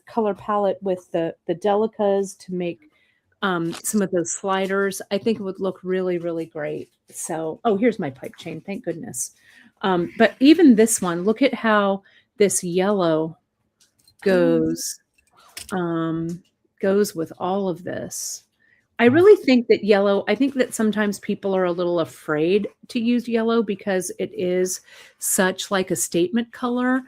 color palette with the delicas to make some of those sliders. I think it would look really, really great. So, oh, here's my pipe chain. Thank goodness. But even this one, look at how this yellow goes, goes with all of this. I really think that yellow, I think that sometimes people are a little afraid to use yellow because it is such like a statement color.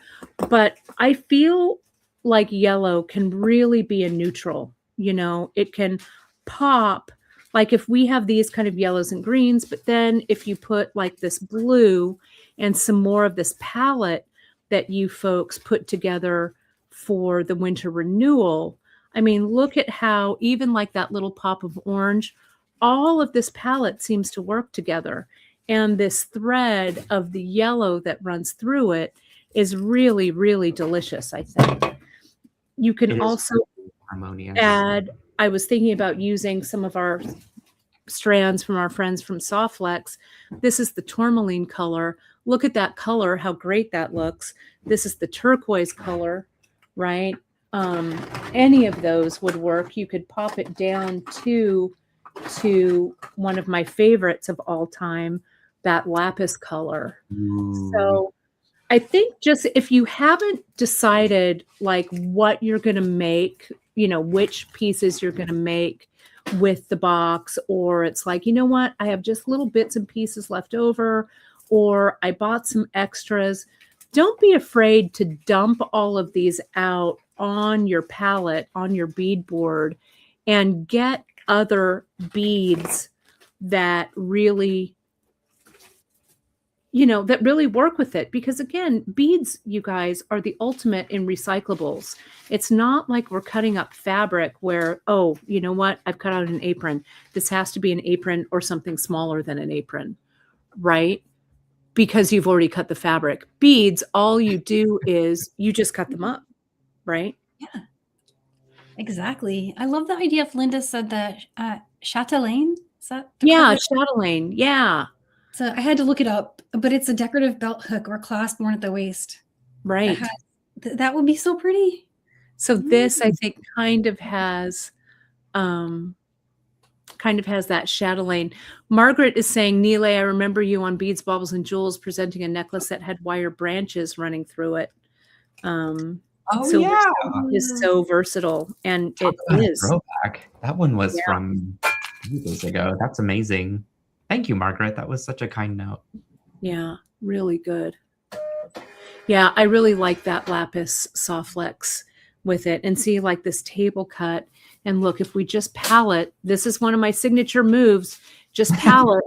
But I feel like yellow can really be a neutral. It can pop. Like if we have these kind of yellows and greens, but then if you put like this blue and some more of this palette that you folks put together for the winter renewal, I mean, look at how even like that little pop of orange, all of this palette seems to work together. And this thread of the yellow that runs through it is really, really delicious, I think. You can It is also really harmonious. add, I was thinking about using some of our strands from our friends from Softlex. This is the tourmaline color. Look at that color, how great that looks. This is the turquoise color, right? Any of those would work. You could pop it down to one of my favorites of all time, that lapis color. Ooh. So I think just if you haven't decided like what you're going to make, which pieces you're going to make with the box, or it's like, you know what, I have just little bits and pieces left over, or I bought some extras, don't be afraid to dump all of these out on your palette, on your bead board, and get other beads that really that really work with it. Because again, beads, you guys, are the ultimate in recyclables. It's not like we're cutting up fabric where, oh, you know what, I've cut out an apron, this has to be an apron or something smaller than an apron, right? Because you've already cut the fabric. Beads, all you do is you just cut them up, right? Yeah, exactly. I love the idea of Linda said that chatelaine. Is that the Yeah, correct? chatelaine, yeah, So I had to look it up, but it's a decorative belt hook or clasp worn at the waist. That right. has that would be so pretty. So this, I think, kind of has that chatelaine. Margaret is saying, Nealay, I remember you on Beads, Baubles, and Jewels presenting a necklace that had wire branches running through it. Oh Silver yeah. is so versatile, and Talk it about a is. throwback. That one was Yeah, from years ago. That's amazing. Thank you, Margaret. That was such a kind note. yeah, really good. Yeah, I really like that lapis Softlex with it. And see, like this table cut. And look, if we just palette, this is one of my signature moves. Just palette,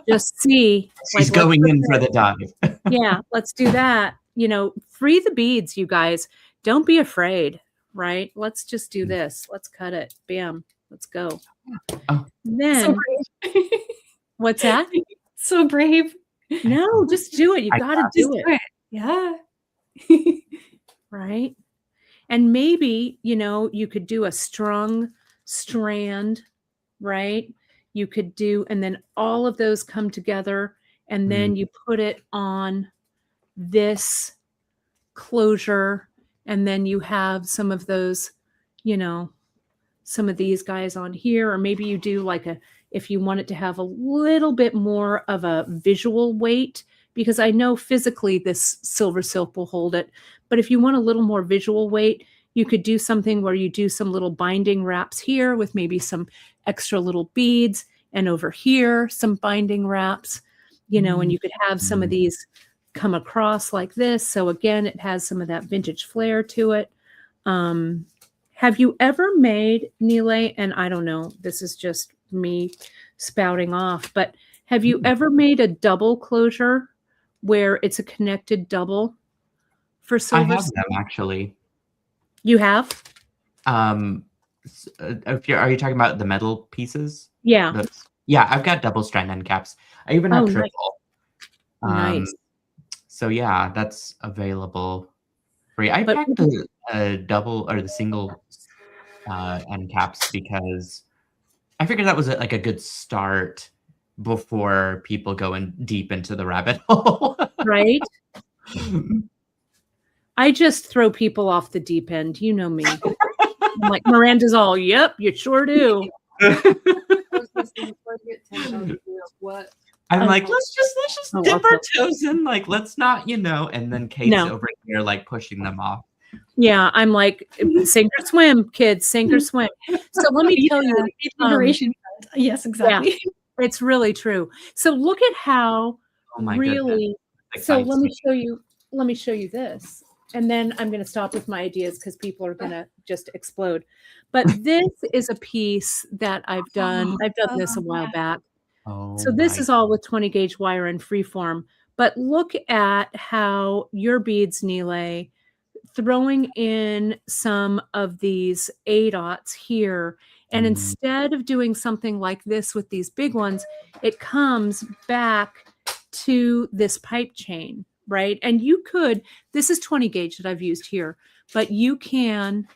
just see. She's Like, let's going put in for this. the dive. Yeah, let's do that. Free the beads, you guys. Don't be afraid, right? Let's just do this. Let's cut it. Bam. Let's go. Oh, So Then, brave. what's that? So brave. No, just do it. You I got to guess. do Just it. do it. Yeah. Right. And maybe, you could do a strung strand, right? You could do, and then all of those come together, and then you put it on this closure, and then you have some of those, some of these guys on here, or maybe you do like if you want it to have a little bit more of a visual weight, because I know physically this silver silk will hold it, but if you want a little more visual weight, you could do something where you do some little binding wraps here with maybe some extra little beads, and over here some binding wraps, and you could have some of these come across like this. So again, it has some of that vintage flair to it. Have you ever made, Nealay, and I don't know, this is just me spouting off, but have you ever made a double closure where it's a connected double for I silver? have them actually. You have? Are you talking about the metal pieces? Yeah. Yeah, I've got double strand end caps. I even have triple. Nice. So yeah, that's available free. I But- packed a double or the single end caps because I figured that was like a good start before people go in deep into the rabbit hole. Right? I just throw people off the deep end. You know me. I'm like, Miranda's all, yep, you sure do. What? I'm like, let's just dip our toes in, like, let's not, and then Kate's over here like pushing them off. Yeah, I'm like, sink or swim, kids, sink or swim. So let me tell you, liberation. Yes, exactly. Yeah, it's really true. So look at how really. So let me show you this, and then I'm going to stop with my ideas because people are going to just explode. But this is a piece that I've done. I've done this a while back. So this is all with 20 gauge wire and freeform. But look at how your beads, Nealay, throwing in some of these A-dots here. And instead of doing something like this with these big ones, it comes back to this pipe chain, right? And you could, this is 20 gauge that I've used here, but you can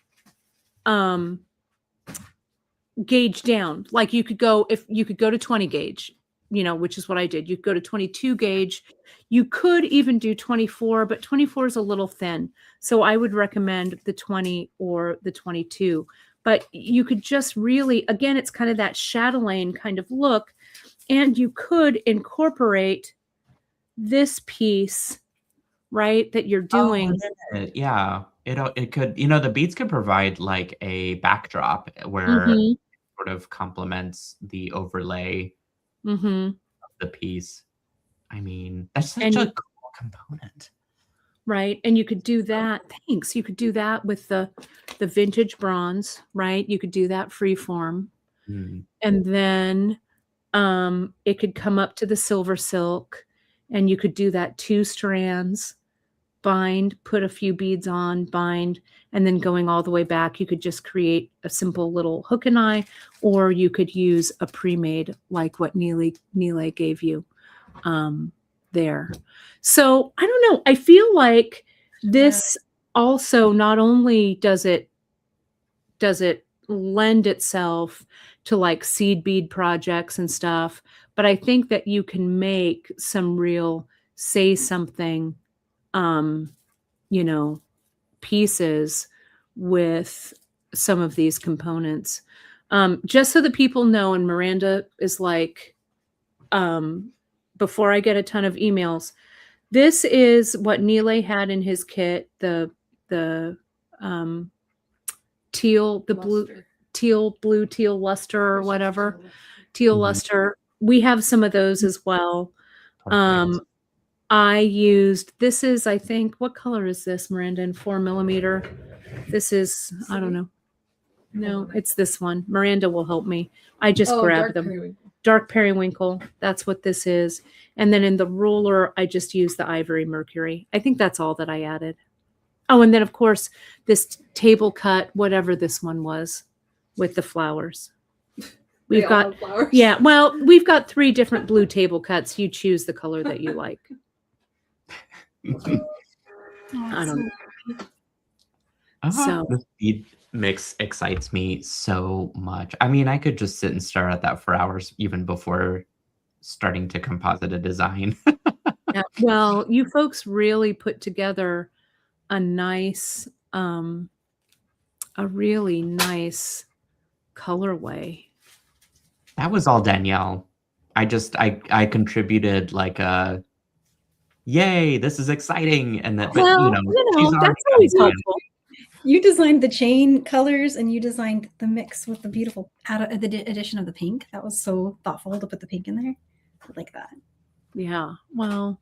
gauge down. Like you could go, if you could go to 20 gauge, which is what I did. You could go to 22 gauge. You could even do 24, but 24 is a little thin. So I would recommend the 20 or the 22. But you could just really, again, it's kind of that chatelaine kind of look. And you could incorporate this piece, right, that you're doing. Yeah, it could, the beads could provide like a backdrop where it sort of complements the overlay of the piece. I mean, that's such a cool component. Right. And you could do that. Thanks. You could do that with the vintage bronze, right? You could do that freeform. And then it could come up to the silver silk, and you could do that 2 strands, bind, put a few beads on, bind, and then going all the way back, you could just create a simple little hook and eye, or you could use a pre-made like what Nealay gave you there. So I don't know. I feel like this also not only does it lend itself to like seed bead projects and stuff, but I think that you can make some real say something, pieces with some of these components. Just so that people know, and Miranda is like, before I get a ton of emails, this is what Nealay had in his kit, the teal luster or whatever, teal luster. We have some of those as well. I used, this is, I think, what color is this, Miranda, in 4mm? This is, I don't know. No, it's this one. Miranda will help me. I just grabbed them. Dark periwinkle. That's what this is. And then in the ruler, I just used the ivory mercury. I think that's all that I added. Oh, and then of course, this table cut, whatever this one was with the flowers. We've They all got, have flowers. yeah, well, we've got 3 different blue table cuts. You choose the color that you like. I don't know. So The bead mix excites me so much. I mean, I could just sit and stare at that for hours even before starting to composite a design. yeah, well, you folks really put together a nice, a really nice colorway. That was all Danielle. I contributed like a yay, this is exciting, and that, but Well, she's already that's always got a plan. helpful. You designed the chain colors and you designed the mix with the beautiful addition of the pink. That was so thoughtful to put the pink in there. I like that. Yeah. Well,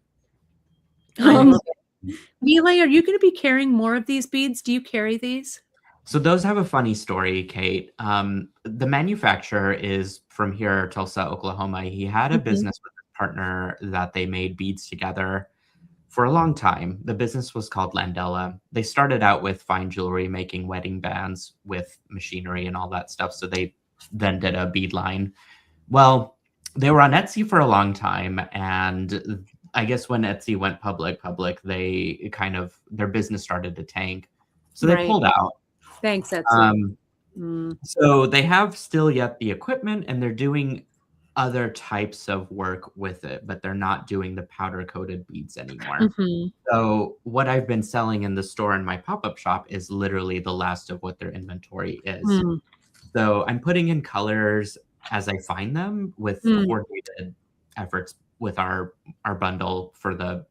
I love it. Nealay, are you going to be carrying more of these beads? Do you carry these? So those have a funny story, Kate. The manufacturer is from here, Tulsa, Oklahoma. He had a business with a partner that they made beads together for a long time. The business was called Landella. They started out with fine jewelry, making wedding bands with machinery and all that stuff. So they then did a bead line. Well, they were on Etsy for a long time, and I guess when Etsy went public, they kind of, their business started to tank. So they pulled out. Thanks, Etsy. So they have still yet the equipment, and they're doing other types of work with it, but they're not doing the powder coated beads anymore. So what I've been selling in the store in my pop-up shop is literally the last of what their inventory is. So I'm putting in colors as I find them with coordinated efforts with our bundle for the,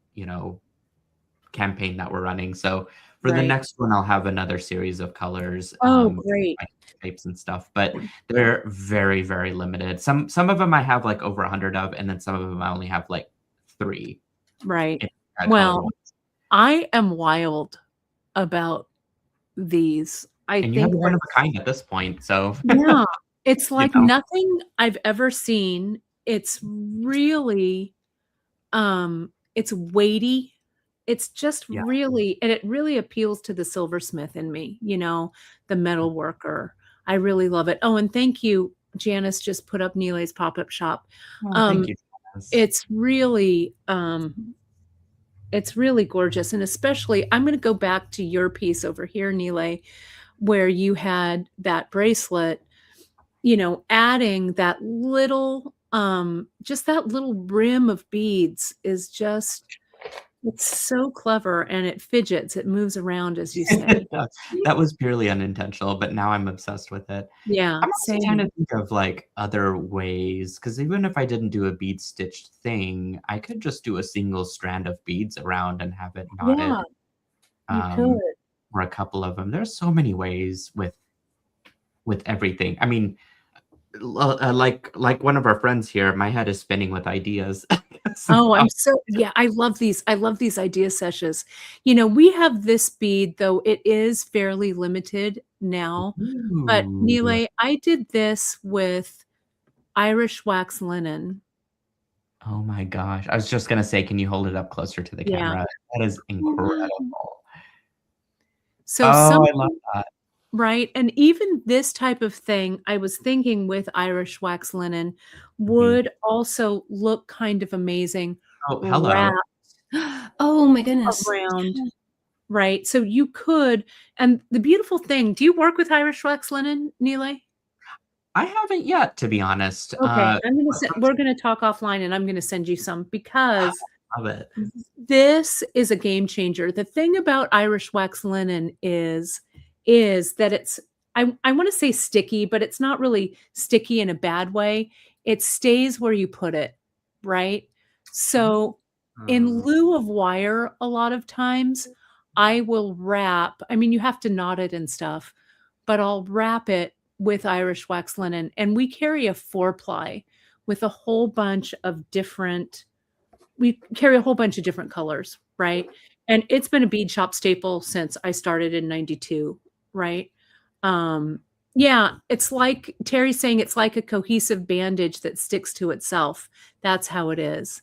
campaign that we're running. So for the next one, I'll have another series of colors. Great. Shapes and stuff, but they're very, very limited. Some of them I have like over 100 of, and then some of them I only have like 3. Right. Well, I am wild about these. And you have one of a kind at this point, so yeah, it's like nothing I've ever seen. It's really, it's weighty. It's just really, and it really appeals to the silversmith in me, the metal worker. I really love it. Oh, and thank you. Janice just put up Nealay's pop-up shop. Thank you, Janice. It's really gorgeous. And especially, I'm going to go back to your piece over here, Nealay, where you had that bracelet, adding that little, just that little rim of beads is just, it's so clever, and it fidgets. It moves around, as you say. That was purely unintentional, but now I'm obsessed with it. Yeah, I'm also trying to think of like other ways, because even if I didn't do a bead stitched thing, I could just do a single strand of beads around and have it knotted. You could. Or a couple of them. There's so many ways with everything. I mean, like one of our friends here, my head is spinning with ideas. Oh, I love these. I love these idea sessions. We have this bead, though it is fairly limited now. But Nealay, I did this with Irish wax linen. Oh my gosh. I was just going to say, can you hold it up closer to the camera? That is incredible. So I love that. Right. And even this type of thing, I was thinking with Irish wax linen would also look kind of amazing. Oh, hello. Oh my goodness. Around. Right. So you could, and the beautiful thing, do you work with Irish wax linen, Nealay? I haven't yet, to be honest. Okay. We're going to talk offline, and I'm going to send you some, because I love it. This is a game changer. The thing about Irish wax linen is that it's, I want to say sticky, but it's not really sticky in a bad way. It stays where you put it, right? So in lieu of wire, a lot of times I will wrap, you have to knot it and stuff, but I'll wrap it with Irish wax linen. And we carry a 4-ply with a whole bunch of different, colors, right? And it's been a bead shop staple since I started in 92. Right. It's like Terry's saying, it's like a cohesive bandage that sticks to itself. That's how it is.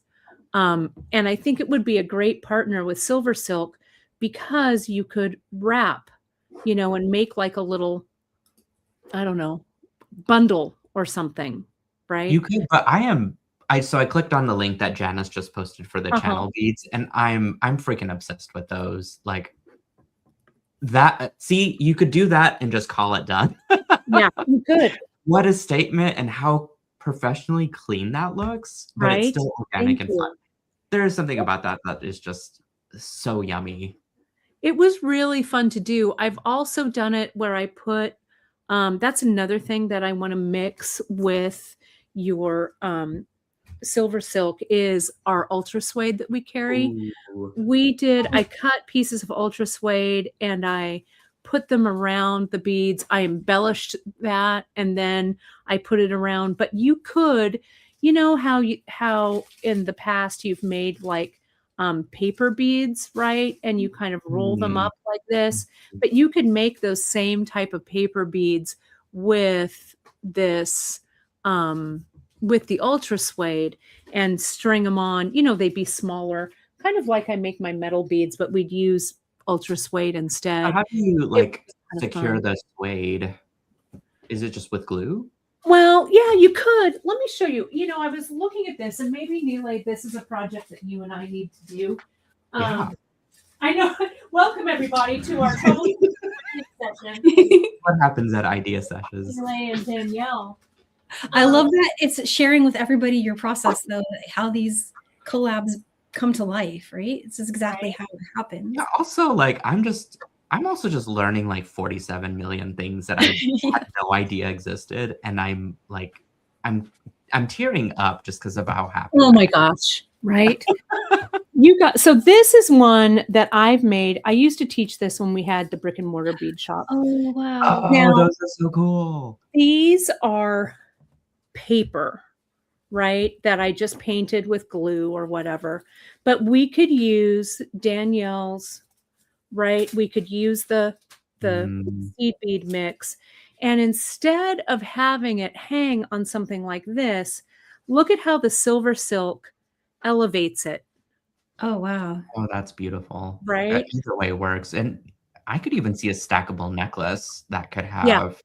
And I think it would be a great partner with Silver Silk, because you could wrap, and make like a little, I don't know, bundle or something, right? You could, but so I clicked on the link that Janice just posted for the channel beads, and I'm freaking obsessed with those. Like that, see, you could do that and just call it done. Yeah, you could. What a statement, and how professionally clean that looks, but it's Right? still organic Thank and fun. you. There is something about that is just so yummy. It was really fun to do. I've also done it where I put, that's another thing that I want to mix with your silver silk is our ultra suede that we carry. Ooh. I cut pieces of ultra suede and I put them around the beads. I embellished that and then I put it around. But you could, you know how in the past you've made like paper beads, right? And you kind of roll them up like this. But you could make those same type of paper beads with this with the ultra suede and string them on. You know, they'd be smaller, kind of like I make my metal beads, but we'd use ultra suede instead. How do you like secure fun. the suede? Is it just with glue? Well, yeah, you could. Let me show you. You know, I was looking at this, and maybe Nealay, this is a project that you and I need to do. Yeah. I know. Welcome everybody to our troubleshooting session. What happens at idea sessions? Nealay and Danielle. I love that it's sharing with everybody your process, though, how these collabs come to life, right? It's just exactly how it happens. Yeah, also, like, I'm also just learning like 47 million things that I had no idea existed, and I'm tearing up just because of how happy. Oh my gosh! Right? So this is one that I've made. I used to teach this when we had the brick and mortar bead shop. Oh wow! Oh, now, those are so cool. These are paper, right? That I just painted with glue or whatever. But we could use Danielle's, right? We could use the seed bead mix. And instead of having it hang on something like this, look at how the silver silk elevates it. Oh, wow. Oh, that's beautiful. Right? Either way works. And I could even see a stackable necklace that could have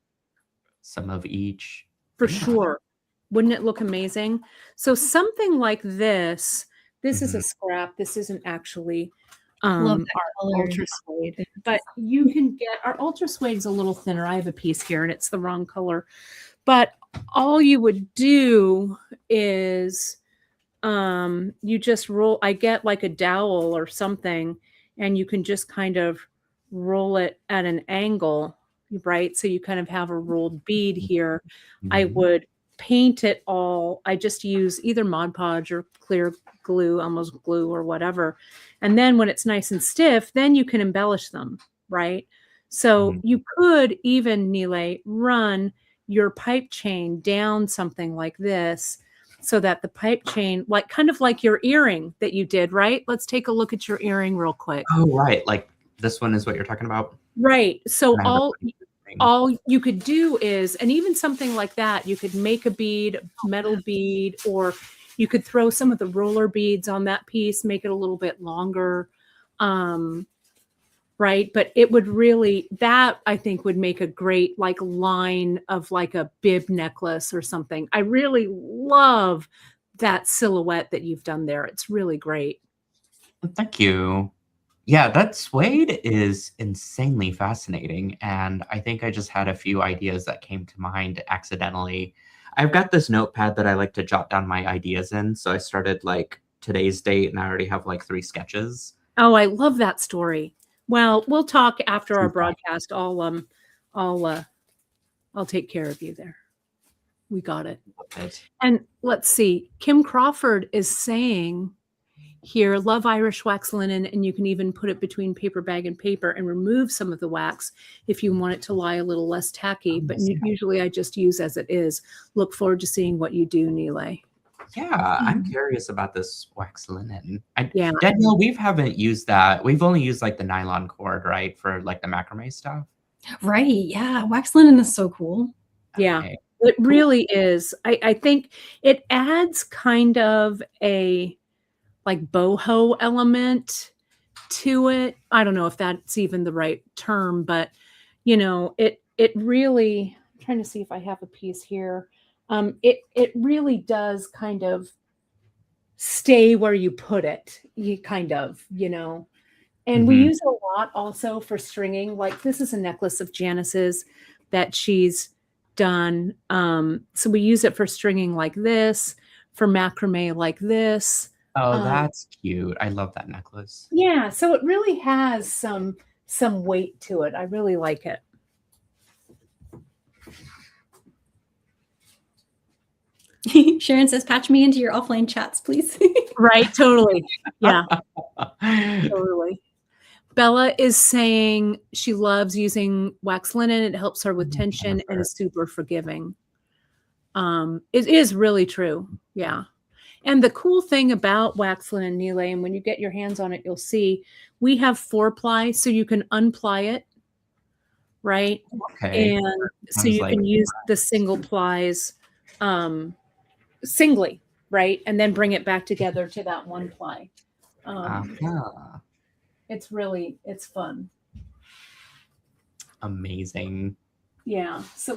some of each. For sure. Wouldn't it look amazing? So something like this is a scrap. This isn't actually Love that our color. ultra suede, but you can get our ultra suede is a little thinner. I have a piece here and it's the wrong color, but all you would do is you just roll. I get like a dowel or something, and you can just kind of roll it at an angle, right? So you kind of have a rolled bead here. I would paint it all. I just use either Mod Podge or clear glue, almost glue or whatever. And then when it's nice and stiff, then you can embellish them, right? So you could even, Nealay, run your pipe chain down something like this so that the pipe chain, like kind of like your earring that you did, right? Let's take a look at your earring real quick. Oh, right. Like this one is what you're talking about? Right. So all you could do is, and even something like that, you could make a bead, metal bead, or you could throw some of the roller beads on that piece, make it a little bit longer. Right. But it would really, that I think would make a great like line of like a bib necklace or something. I really love that silhouette that you've done there. It's really great. Thank you. Yeah, that suede is insanely fascinating. And I think I just had a few ideas that came to mind accidentally. I've got this notepad that I like to jot down my ideas in. So I started like today's date and I already have like 3 sketches. Oh, I love that story. Well, we'll talk after our broadcast. I'll take care of you there. We got it. And let's see. Kim Crawford is saying here, love Irish wax linen, and you can even put it between paper bag and paper and remove some of the wax if you want it to lie a little less tacky. But usually I just use as it is. Look forward to seeing what you do, Nealay. Yeah, I'm curious about this wax linen. Danielle, we haven't used that. We've only used like the nylon cord, right? For like the macrame stuff. Right. Yeah. Wax linen is so cool. Yeah, it really is. I think it adds kind of a like boho element to it. I don't know if that's even the right term, but you know, it really, I'm trying to see if I have a piece here. it really does kind of stay where you put it. You kind of, and we Mhm. use it a lot also for stringing. Like this is a necklace of Janice's that she's done. So we use it for stringing like this, for macrame like this. Oh, that's cute. I love that necklace. Yeah, so it really has some weight to it. I really like it. Sharon says, patch me into your offline chats, please. Right, totally. Yeah, totally. Bella is saying she loves using wax linen. It helps her with tension and is super forgiving. It is really true. Yeah. And the cool thing about wax linen, Nealay, and when you get your hands on it, you'll see we have 4-ply, so you can unply it, right? Okay. And so Sounds you like can use the single plies singly, right? And then bring it back together to that 1-ply. It's fun. Amazing. Yeah. So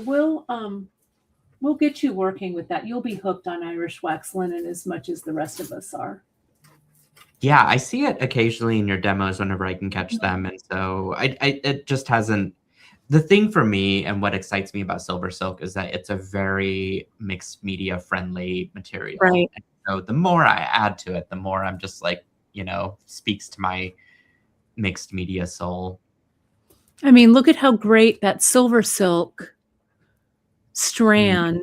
we'll get you working with that. You'll be hooked on Irish wax linen as much as the rest of us are. Yeah, I see it occasionally in your demos whenever I can catch them. And so it just hasn't. The thing for me and what excites me about Silver Silk is that it's a very mixed media friendly material. Right. And so the more I add to it, the more I'm just like, speaks to my mixed media soul. I mean, look at how great that Silver Silk strand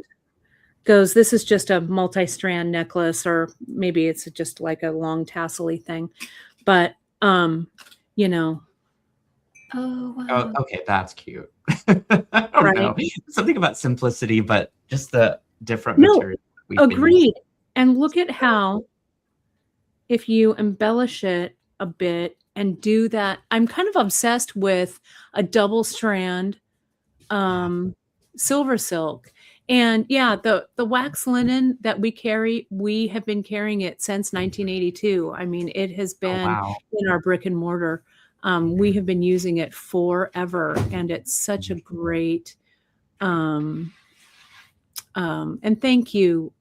goes. This is just a multi-strand necklace, or maybe it's just like a long tassel-y thing. But, Oh, wow. Oh, okay, that's cute. I don't know. Something about simplicity, but just the different material. Agreed. And look at how, if you embellish it a bit and do that, I'm kind of obsessed with a double strand Silver Silk. And yeah, the wax linen that we carry, we have been carrying it since 1982. I mean, it has been in our brick and mortar. We have been using it forever, and it's such a great. And thank you,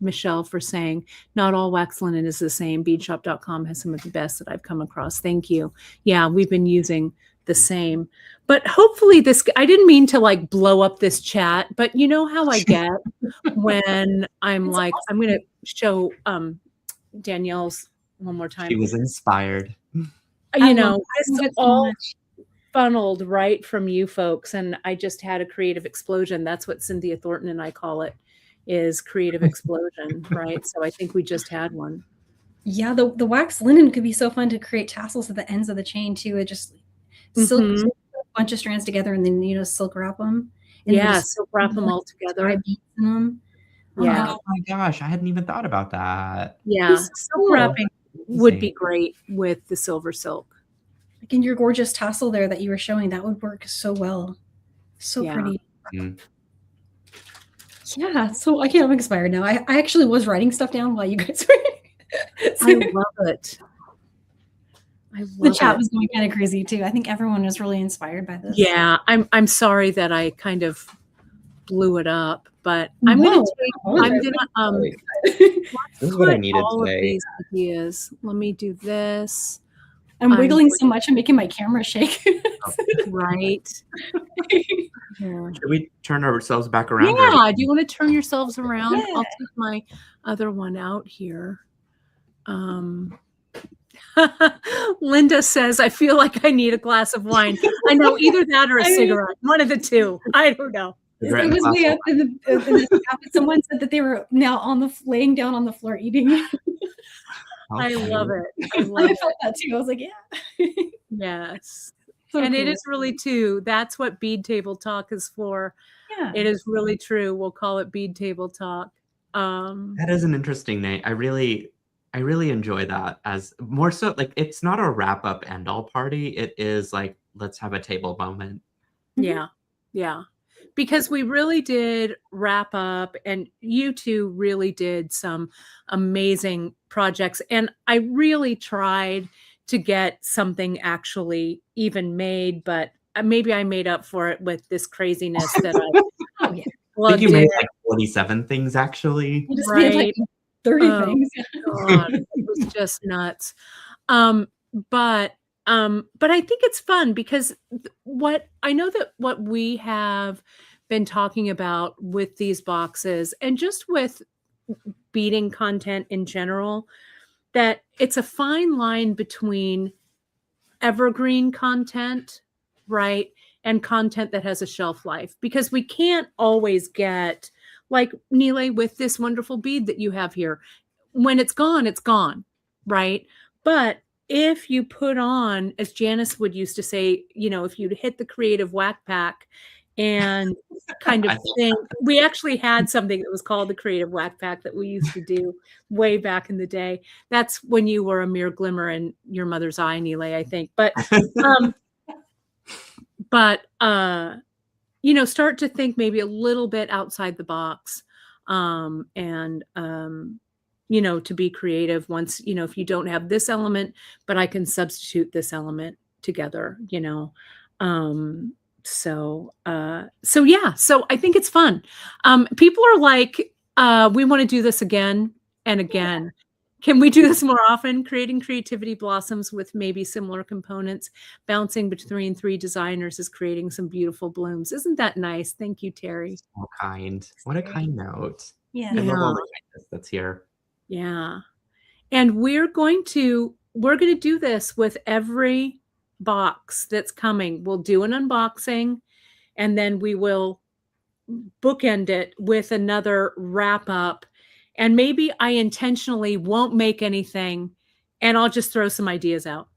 Michelle, for saying not all wax linen is the same. Beadshop.com has some of the best that I've come across. Thank you. Yeah, we've been using the same. But hopefully I didn't mean to like blow up this chat, but you know how I get when I'm like, awesome. I'm going to show Danielle's one more time. She was inspired. It's all funneled right from you folks. And I just had a creative explosion. That's what Cynthia Thornton and I call it, is creative explosion, right? So I think we just had one. Yeah, the wax linen could be so fun to create tassels at the ends of the chain too. It just silk a bunch of strands together and then silk wrap them. And silk wrap them all together. Oh my gosh, I hadn't even thought about that. Yeah, silk wrapping would be great with the Silver Silk. Like in your gorgeous tassel there that you were showing, that would work so well. So pretty. Yeah, so I can't. I'm inspired now. I actually was writing stuff down while you guys were. I love it. The chat was going kind of crazy too. I think everyone was really inspired by this. Yeah, I'm sorry that I kind of blew it up, but I'm gonna this is what I needed all today. Of these ideas. Let me do this. I'm wiggling so much I'm making my camera shake. Right. Should we turn ourselves back around? Yeah. Do you want to turn yourselves around? Yeah. I'll take my other one out here. Linda says, I feel like I need a glass of wine. I know, either that or a cigarette. One of the two. I don't know. It was way up in the someone said that they were now laying down on the floor eating. I love it. I felt that too. I was like, yeah. Yes. So and cool. It is really too. That's what Bead Table Talk is for. Yeah. It is really true. We'll call it Bead Table Talk. That is an interesting name. I really enjoy that, as more so like it's not a wrap up end all party. It is like, let's have a table moment. Yeah. Yeah. Because we really did wrap up, and you two really did some amazing projects. And I really tried to get something actually even made, but maybe I made up for it with this craziness that I think you made like 47 things actually. You just made like 30 things. God, it was just nuts. But I think it's fun because what we have been talking about with these boxes and just with beading content in general, that it's a fine line between evergreen content, right? And content that has a shelf life, because we can't always get, like Nealay, with this wonderful bead that you have here. When it's gone, right? But if you put on, as Janice would used to say, if you'd hit the creative whack pack and kind of think, we actually had something that was called the creative whack pack that we used to do way back in the day. That's when you were a mere glimmer in your mother's eye, Nealay, I think. But start to think maybe a little bit outside the box, to be creative once, if you don't have this element, but I can substitute this element together, So I think it's fun. People are like, we want to do this again and again. Can we do this more often? Creating creativity blossoms with maybe similar components. Bouncing between 3 designers is creating some beautiful blooms. Isn't that nice? Thank you, Terry. So kind. What a kind note. Yeah. I love all the kindness that's here. Yeah. And we're going to do this with every box that's coming. We'll do an unboxing and then we will bookend it with another wrap up. And maybe I intentionally won't make anything and I'll just throw some ideas out.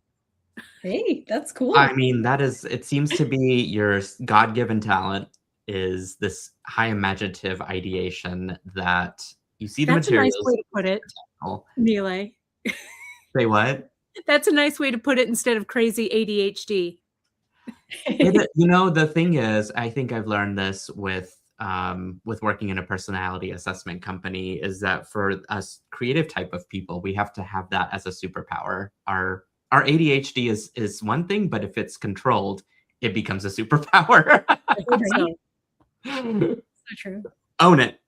Hey, that's cool. I mean, it seems to be your God-given talent, is this high imaginative ideation that you see the materials. That's a nice way to put it, Nealay. Say what? That's a nice way to put it instead of crazy ADHD. The thing is, I think I've learned this with working in a personality assessment company, is that for us creative type of people, we have to have that as a superpower. Our ADHD is one thing, but if it's controlled, it becomes a superpower. So true. Own it.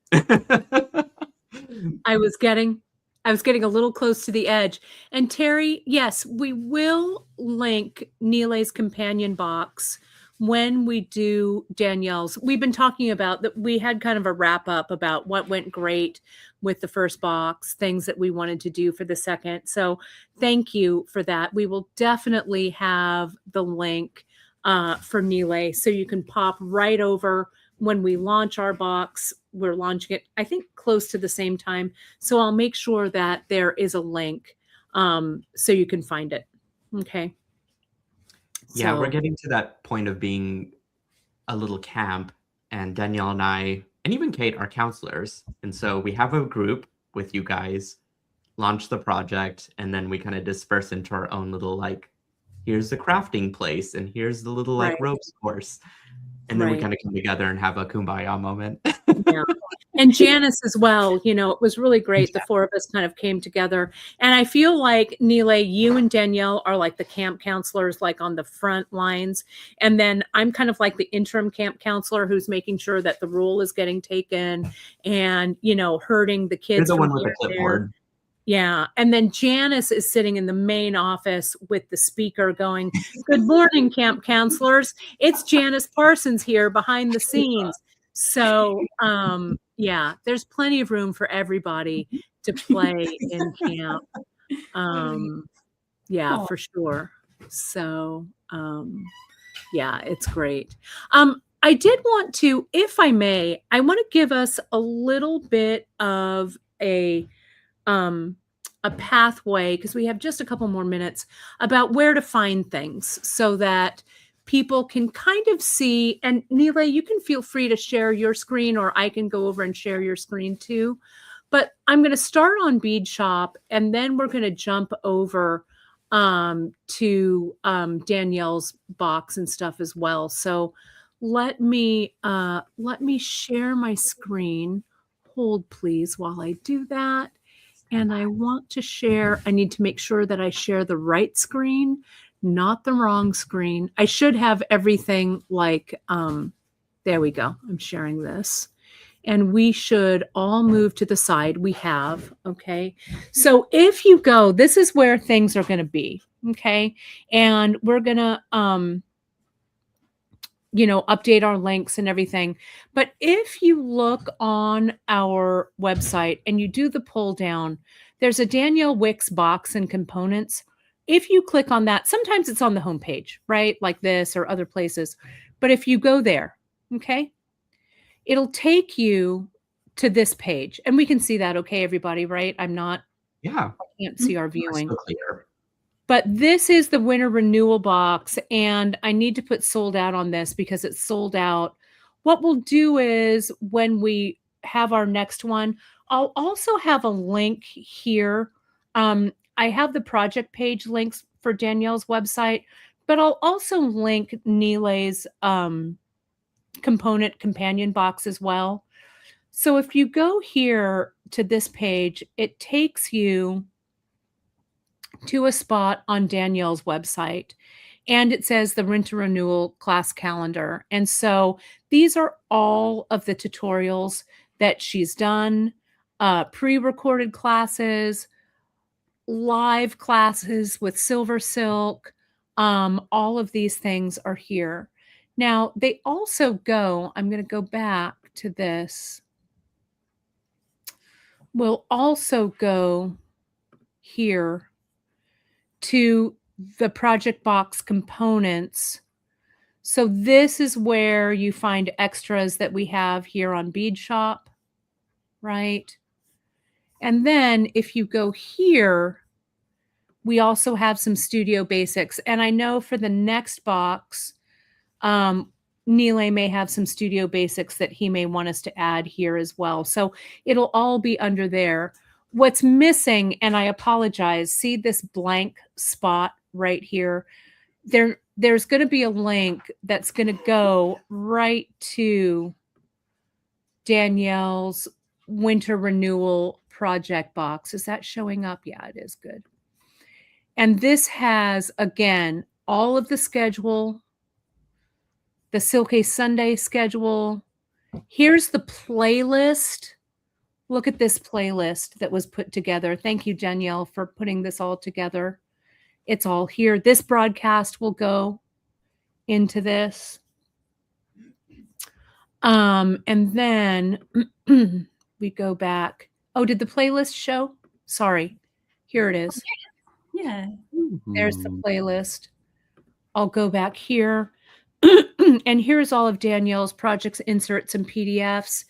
I was getting a little close to the edge. And Terry, yes, we will link Nealay's companion box when we do Danielle's. We've been talking about that. We had kind of a wrap up about what went great with the first box, things that we wanted to do for the second. So thank you for that. We will definitely have the link for Nealay, so you can pop right over when we launch our box. We're launching it, I think, close to the same time. So I'll make sure that there is a link so you can find it. Okay. Yeah, we're getting to that point of being a little camp, and Danielle and I, and even Kate, are counselors. And so we have a group with you guys, launch the project, and then we kind of disperse into our own little, here's the crafting place, and here's the little ropes course. And then we kind of come together and have a kumbaya moment. Yeah. And Janice as well, it was really great. The 4 of us kind of came together. And I feel like, Nealay, you and Danielle are like the camp counselors, like on the front lines. And then I'm kind of like the interim camp counselor who's making sure that the rule is getting taken and, herding the kids. You're the one with the clipboard. Yeah. And then Janice is sitting in the main office with the speaker going, "Good morning, camp counselors. It's Janice Parsons here behind the scenes." So, there's plenty of room for everybody to play in camp. For sure. So, it's great. I did want to, if I may, I want to give us a little bit of a pathway, because we have just a couple more minutes, about where to find things so that people can kind of see. And Nealay, you can feel free to share your screen, or I can go over and share your screen too. But I'm going to start on Bead Shop, and then we're going to jump over to Danielle's box and stuff as well. So let me share my screen. Hold please while I do that. And I want to share, I need to make sure that I share the right screen, not the wrong screen. I should have everything there we go. I'm sharing this. and we should all move to the side. We have, okay? So if you go, this is where things are going to be, okay? And we're going to, update our links and everything. But if you look on our website and you do the pull down, there's a Danielle Wicks box and components. If you click on that, sometimes it's on the homepage, right? Like this or other places. But if you go there, okay, it'll take you to this page. And we can see that, okay, everybody, right? I can't see our viewing. So clear. But this is the Winter Renewal Box, and I need to put sold out on this because it's sold out. What we'll do is when we have our next one, I'll also have a link here. I have the project page links for Danielle's website, but I'll also link Nealay's component companion box as well. So if you go here to this page, it takes you to a spot on Danielle's website, and it says the Winter Renewal class calendar. And so these are all of the tutorials that she's done, pre-recorded classes, live classes with Silver Silk. All of these things are here. Now, they also go, I'm going to go back to this. We'll also go here to the project box components. So this is where you find extras that we have here on Bead Shop, right? And then if you go here, we also have some Studio Basics. And I know for the next box, Nealay may have some Studio Basics that he may want us to add here as well. So it'll all be under there. What's missing, and I apologize, see this blank spot right here? There's going to be a link that's going to go right to Danielle's Winter Renewal project box. Is that showing up? Yeah, it is. Good. And this has, again, all of the schedule, the Silke Sunday schedule. Here's the playlist. Look at this playlist that was put together. Thank you, Danielle, for putting this all together. It's all here. This broadcast will go into this. And then we go back. Oh, did the playlist show? Sorry. Here it is. Yeah. There's the playlist. I'll go back here. And here's all of Danielle's projects, inserts, and PDFs.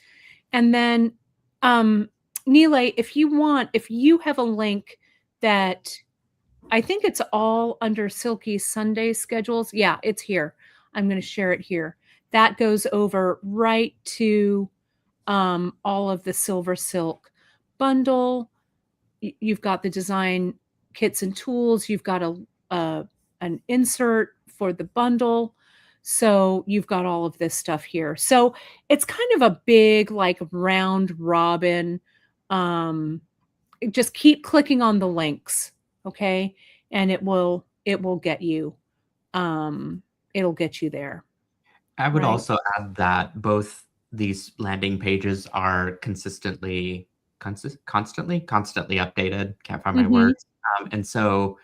And then Nealay, if you have a link that I think it's all under Silky Sunday schedules. Yeah, it's here. I'm going to share it here. That goes over right to all of the Silver Silk bundle. You've got the design kits and tools. You've got an insert for the bundle. So you've got all of this stuff here. So it's kind of a big, like, round robin. Just keep clicking on the links, okay? And it will get you. It'll get you there. I would also add that both these landing pages are constantly updated. Can't find my words. And so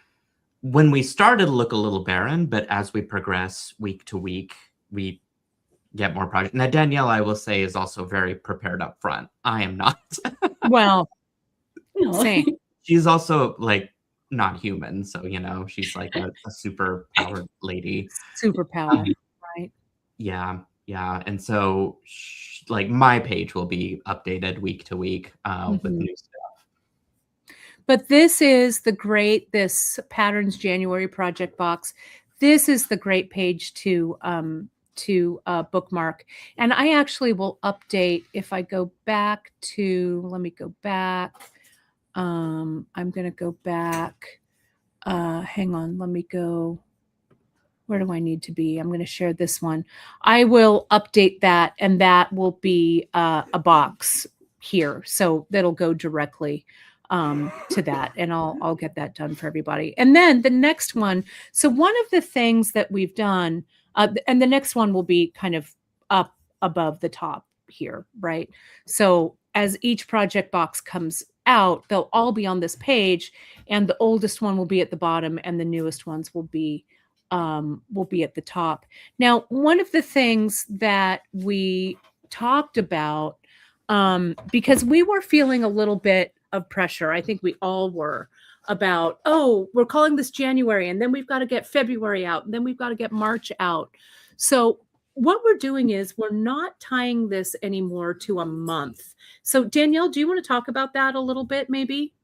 when we started to look a little barren, but as we progress week to week, we get more projects. Now, Danielle, I will say, is also very prepared up front. I am not. Well, same. She's also, like, not human. So, she's like a super powered lady. Super powered, right? Yeah. Yeah. And so, like, my page will be updated week to week with new stuff. But this is this Patterns January project box. This is the great page to bookmark. And I actually will update if I go back to, let me go back. I'm going to go back. Hang on. Let me go. Where do I need to be? I'm going to share this one. I will update that, and that will be a box here. So that'll go directly to that, and I'll get that done for everybody. And then the next one. So one of the things that we've done, and the next one will be kind of up above the top here, right? So as each project box comes out, they'll all be on this page, and the oldest one will be at the bottom and the newest ones will be at the top. Now, one of the things that we talked about, because we were feeling a little bit of pressure, I think we all were, about, oh, we're calling this January, and then we've got to get February out, and then we've got to get March out. So what we're doing is we're not tying this anymore to a month. So Danielle, do you want to talk about that a little bit, maybe?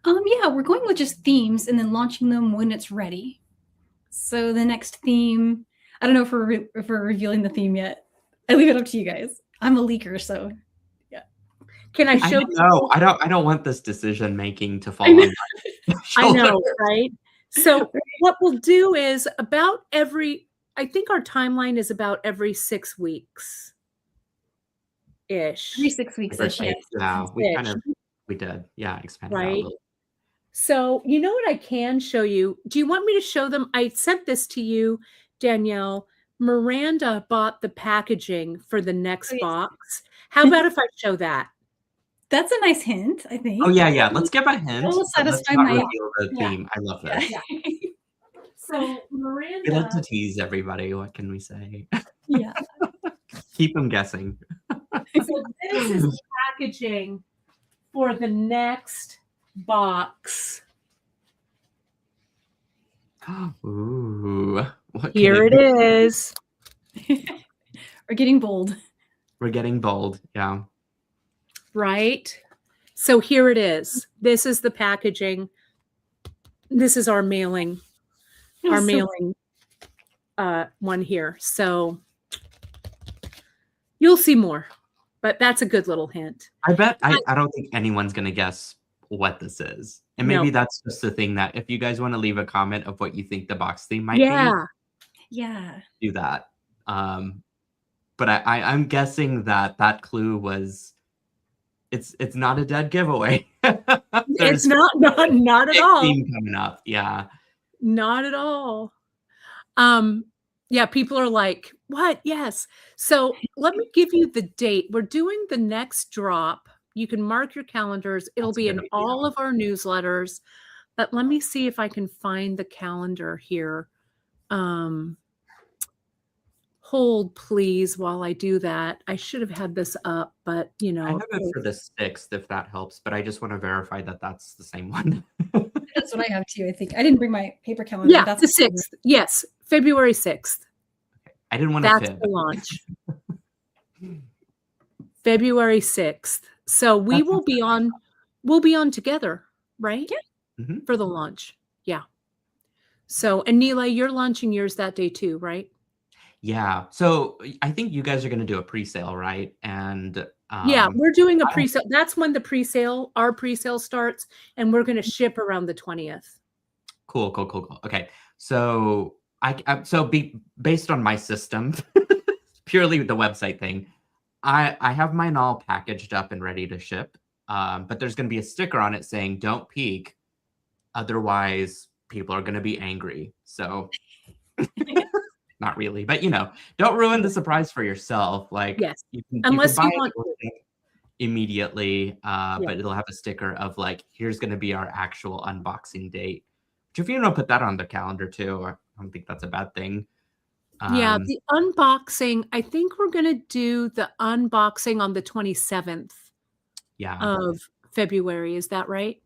Yeah, we're going with just themes and then launching them when it's ready. So the next theme, I don't know if we're revealing the theme yet. I leave it up to you guys. I'm a leaker, so yeah. Can I show? No, I don't want this decision making to fall I know. on my I shoulders. know, right? So what we'll do is I think our timeline is about every 6 weeks ish. Every 6 weeks ish. Right. Yes. Yeah, we did. Yeah, expanded out a Right. little. So you know what I can show you? Do you want me to show them? I sent this to you, Danielle. Miranda bought the packaging for the next Oh, yes. box. How about if I show that? That's a nice hint, I think. Oh yeah. Let's give a hint. That will but let's satisfy not my- reveal the Yeah. theme. I love this. Yeah. So We like Miranda, to tease everybody. What can we say? Yeah. Keep them guessing. so this is the packaging for the next box. Ooh. What can Here it be? is. We're getting bold. We're getting bold. Yeah. Right? So here it is. This is the packaging. This is our mailing. Our So- mailing one here. So you'll see more, but that's a good little hint. I bet I don't think anyone's gonna guess what this is. And maybe No. that's just the thing that if you guys want to leave a comment of what you think the box theme might Yeah. Yeah. be, do that. But I'm guessing that clue was it's not a dead giveaway. It's There's not at big all. theme coming up. Yeah. Not at all. Yeah, people are like, what? Yes. So let me give you the date. We're doing the next drop. You can mark your calendars. It'll That's a be in good idea. all of our newsletters. But let me see if I can find the calendar here. Hold, please, while I do that. I should have had this up, but I have it for the 6th if that helps, but I just want to verify that that's the same one. That's what I have too, I think. I didn't bring my paper calendar. yeah, That's the 6th. Yes, February 6th. I didn't want to That's fib. the launch. February 6th. So we That's will be on, we'll be on together, right? Yeah. Mhm. For the launch. Yeah. So, and Nealay, you're launching yours that day too, right? Yeah. So I think you guys are going to do a pre-sale, right? And Yeah, we're doing a I don't- pre-sale. That's when our pre-sale starts, and we're going to ship around the 20th. Cool. Okay. So based on my system, purely the website thing, I have mine all packaged up and ready to ship. But there's going to be a sticker on it saying "Don't peek," otherwise people are going to be angry. So not really, but don't ruin the surprise for yourself. Like, Yes. you can Unless buy you it want- immediately, but it'll have a sticker of like, here's going to be our actual unboxing date. Which if you don't put that on the calendar too, I don't think that's a bad thing. Yeah, the unboxing, I think we're going to do the unboxing on the 27th Yeah. of February. Is that right?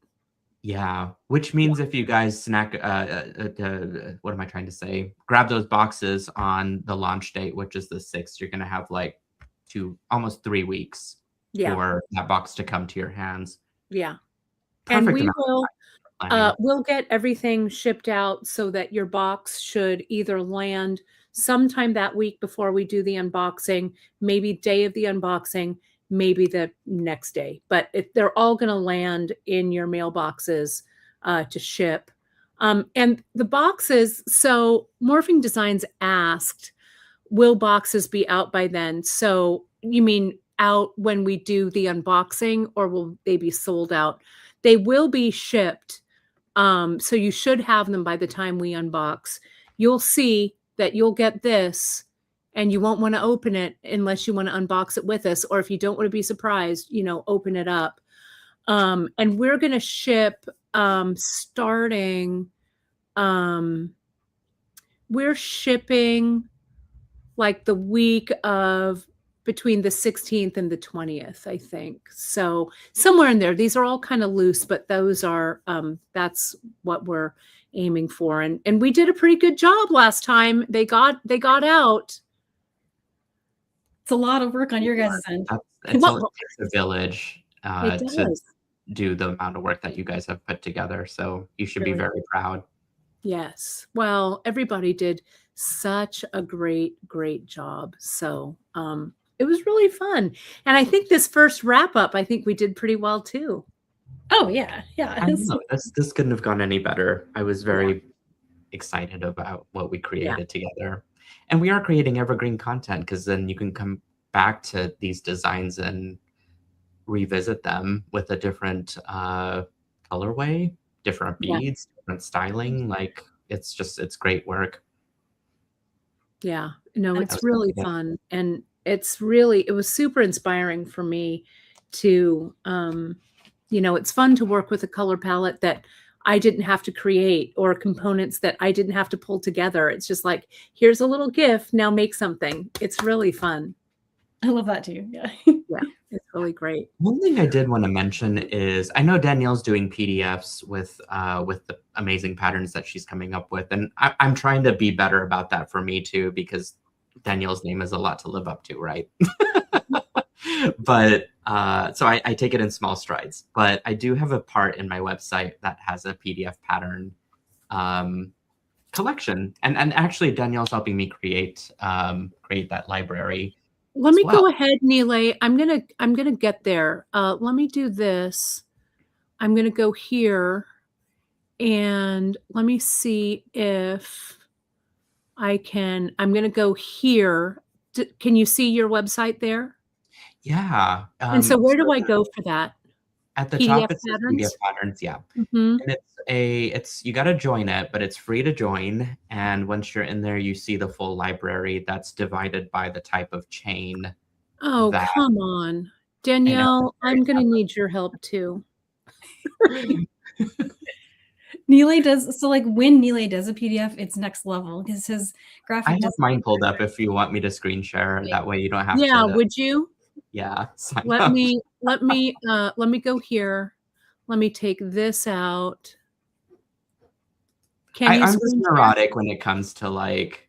Yeah, which means if you guys what am I trying to say? Grab those boxes on the launch date, which is the 6th. You're going to have like almost 3 weeks Yeah. for that box to come to your hands. Yeah. Perfect And we amount of will planning. we'll get everything shipped out so that your box should either land sometime that week before we do the unboxing, maybe day of the unboxing, maybe the next day. But they're all going to land in your mailboxes to ship. And the boxes, so Morphing Designs asked, will boxes be out by then? So you mean out when we do the unboxing, or will they be sold out? They will be shipped. So you should have them by the time we unbox. You'll see that you'll get this and you won't want to open it unless you want to unbox it with us, or if you don't want to be surprised, open it up. And we're going to ship starting, we're shipping like the week of between the 16th and the 20th, I think. So somewhere in there. These are all kind of loose, but those are that's what we're aiming for. And we did a pretty good job last time. They got out. It's a lot of work on your guys' end. It takes a village to do the amount of work that you guys have put together. So you should be very proud. Yes. Well, everybody did such a great job. So it was really fun. And I think this first wrap up, I think we did pretty well too. Oh yeah. I know, this couldn't have gone any better. I was very excited about what we created together. And we are creating evergreen content, because then you can come back to these designs and revisit them with a different colorway, different beads, different styling. Like it's great work. Yeah, no, it's really fun. And it was super inspiring for me to, it's fun to work with a color palette that I didn't have to create, or components that I didn't have to pull together. It's just like, here's a little gift, now make something. It's really fun. I love that too. Yeah. Yeah, it's really great. One thing I did want to mention is I know Danielle's doing PDFs with the amazing patterns that she's coming up with. And I'm trying to be better about that for me too, because Danielle's name is a lot to live up to, right? But so I take it in small strides. But I do have a part in my website that has a PDF pattern collection. And actually Danielle's helping me create that library. Let me go ahead, Nealay. I'm gonna get there. Let me do this. I'm gonna go here, and let me see if I can. I'm gonna go here. Can you see your website there? Yeah. And so where do I go for that? At the PDF top, it says patterns? PDF patterns. Yeah. Mm-hmm. And it's you got to join it, but it's free to join. And once you're in there, you see the full library that's divided by the type of chain. Oh, come on, Danielle, I'm going to need your help too. Nealay does, so like when Nealay does a PDF, it's next level, because his graphic. I have mine pulled up if you want me to screen share. That way you don't have to. Yeah, would you? Yeah. Let me go here. Let me take this out. I'm just neurotic when it comes to like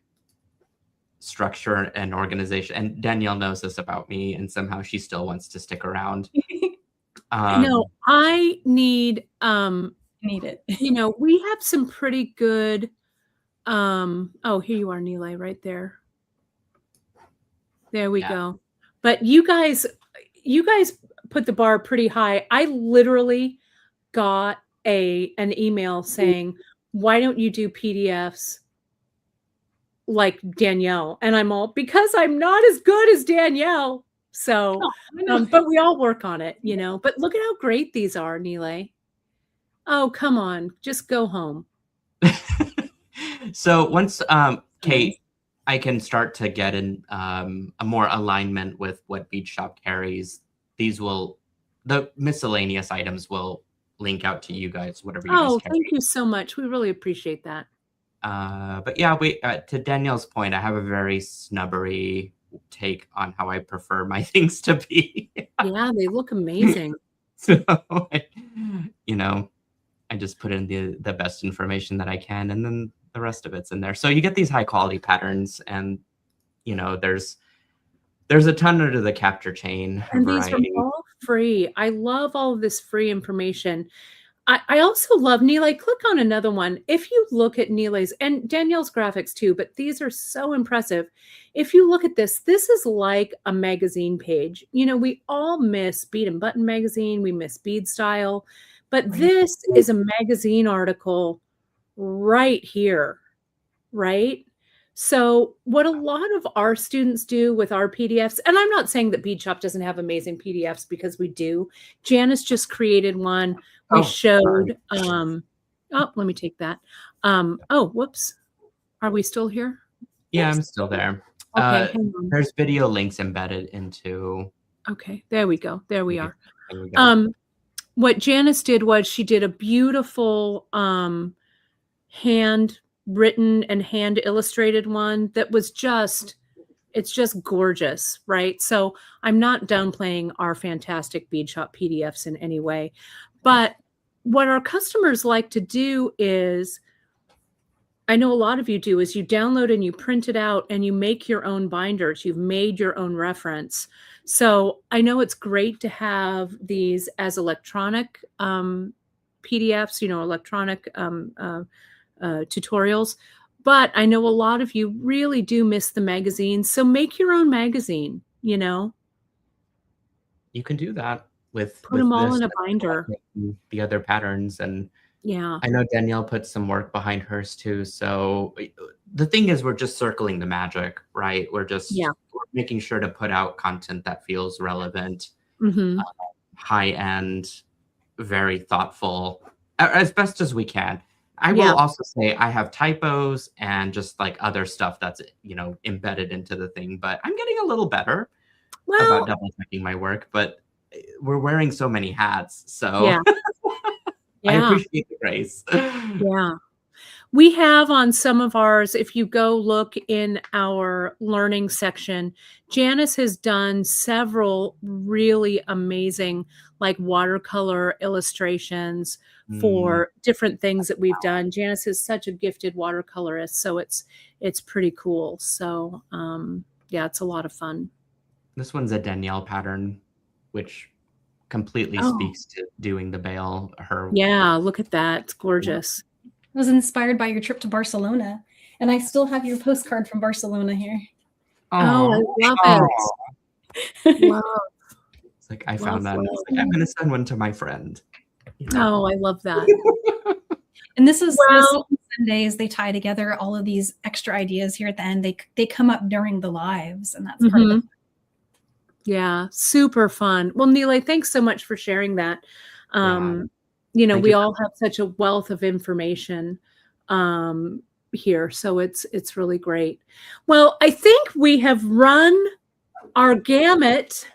structure and organization, and Danielle knows this about me, and somehow she still wants to stick around. No, I need it. We have some pretty good oh, here you are, Nealay, right there. There we go. But you guys put the bar pretty high. I literally got an email saying, why don't you do PDFs like Danielle? And I'm all, because I'm not as good as Danielle. So, but we all work on it, but look at how great these are, Nealay. Oh, come on, just go home. So once, Kate, I can start to get in a more alignment with what Bead Shop carries. The miscellaneous items will link out to you guys, whatever you guys carry. Thank you so much. We really appreciate that. But yeah, to Danielle's point, I have a very snubbery take on how I prefer my things to be. Yeah, they look amazing. So, I just put in the best information that I can, and then the rest of it's in there. So you get these high quality patterns, and there's a ton under the capture chain. And these are all free. I love all of this free information. I also love Nealay. Click on another one. If you look at Nealay's and Danielle's graphics too, but these are so impressive. If you look at this is like a magazine page. We all miss Bead and Button magazine. We miss Bead Style, but this is a magazine article right here, right? So what a lot of our students do with our PDFs, and I'm not saying that Bead Shop doesn't have amazing PDFs, because we do. Janice just created one. We showed, let me take that. Whoops. Are we still here? Yeah, I'm still there. Okay, hang on. There's video links embedded into. Okay, there we go. There we are. There we go. What Janice did was she did a beautiful hand-written and hand-illustrated one that was it's just gorgeous, right? So I'm not downplaying our fantastic bead shop PDFs in any way, but what our customers like to do is, I know a lot of you do, is you download and you print it out and you make your own binders. You've made your own reference. So I know it's great to have these as electronic PDFs, electronic tutorials. But I know a lot of you really do miss the magazine. So make your own magazine, You can do that put them all in a binder. The other patterns. And yeah, I know Danielle put some work behind hers too. So the thing is, we're just circling the magic, right? We're making sure to put out content that feels relevant, high end, very thoughtful, as best as we can. I will also say I have typos and just like other stuff that's, embedded into the thing, but I'm getting a little better about double checking my work, but we're wearing so many hats. So I appreciate the grace. Yeah. We have on some of ours, if you go look in our learning section, Janice has done several really amazing like watercolor illustrations for different things that we've done. Janice is such a gifted watercolorist, so it's pretty cool. So it's a lot of fun. This one's a Danielle pattern, which completely speaks to doing the bail. Yeah, look at that. It's gorgeous. I was inspired by your trip to Barcelona, and I still have your postcard from Barcelona here. Oh, I love it. Love. It's like I found that. And it's like, I'm going to send one to my friend. Oh, I love that. And this is Sundays. They tie together all of these extra ideas here at the end. They come up during the lives, and that's part of it. Yeah, super fun. Well, Nealay, thanks so much for sharing that. We all have such a wealth of information here, so it's really great. Well, I think we have run our gamut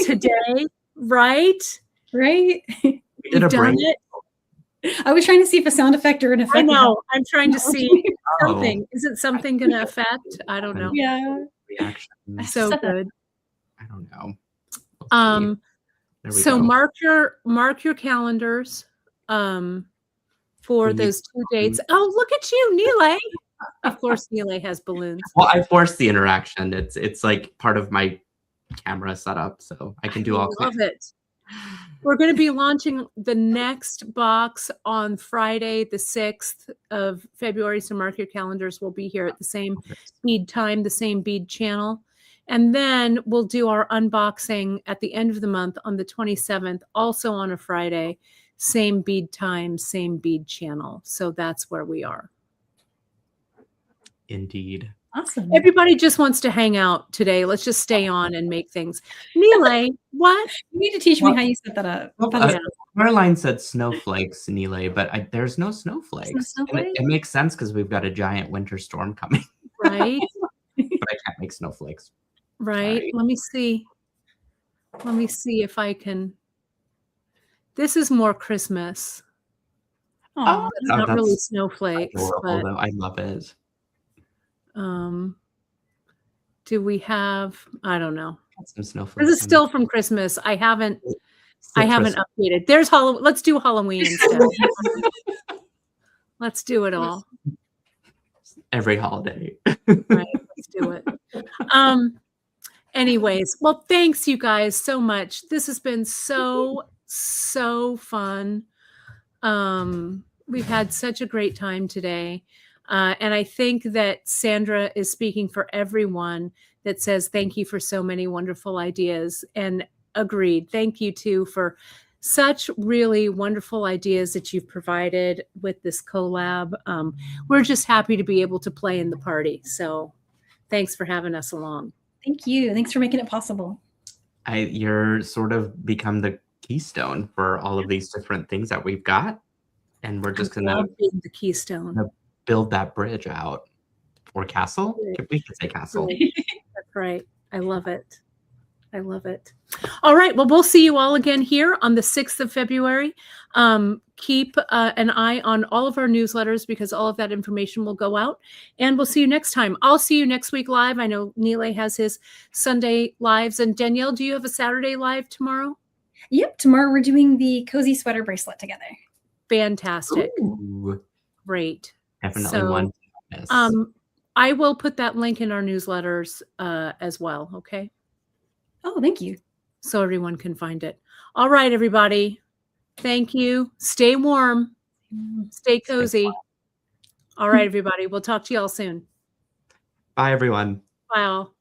today, right? Right? We did a done it. I was trying to see if a sound effect or an effect. I know. I'm trying to see something. Is it something going to affect? I don't know. Yeah. Reaction. So good. I don't know. So mark your calendars for those 2 dates. Oh, look at you, Nealay. Of course, Nealay has balloons. Well, I force the interaction. It's like part of my camera setup, so I can do all. Love it. We're going to be launching the next box on Friday, the 6th of February. So mark your calendars. We'll be here at the same bead time, the same bead channel. And then we'll do our unboxing at the end of the month on the 27th, also on a Friday, same bead time, same bead channel. So that's where we are. Indeed. Awesome. Everybody just wants to hang out today. Let's just stay on and make things. Nealay, what? You need to teach me how you set that up. Caroline said snowflakes, Nealay, but there's no snowflakes. There's no snowflakes? It makes sense because we've got a giant winter storm coming. Right. But I can't make snowflakes. Right. Sorry. Let me see. Let me see if I can. This is more Christmas. Oh, it's not really snowflakes. Adorable, though. I love it. Do we have? I don't know. Some snowflakes. This is still from Christmas. I haven't updated. There's Halloween. Let's do Halloween instead. Let's do it all. Every holiday. Right. Let's do it. Anyways, well, thanks you guys so much. This has been so fun. We've had such a great time today. And I think that Sandra is speaking for everyone that says thank you for so many wonderful ideas, and agreed. Thank you too for such really wonderful ideas that you've provided with this collab. We're just happy to be able to play in the party. So thanks for having us along. Thank you. Thanks for making it possible. You're sort of become the keystone for all of these different things that we've got. And we're just going to be the keystone. Build that bridge out. or castle. We could say castle. That's right. I love it. I love it. All right. Well, we'll see you all again here on the 6th of February. Keep an eye on all of our newsletters because all of that information will go out. And we'll see you next time. I'll see you next week live. I know Nealay has his Sunday lives. And Danielle, do you have a Saturday live tomorrow? Yep. Tomorrow we're doing the cozy sweater bracelet together. Fantastic. Ooh, Great. definitely So, one. Yes. I will put that link in our newsletters as well. Okay. Oh, thank you. So everyone can find it. All right, everybody. Thank you. Stay warm. Stay cozy. All right, everybody. We'll talk to you all soon. Bye, everyone. Bye all.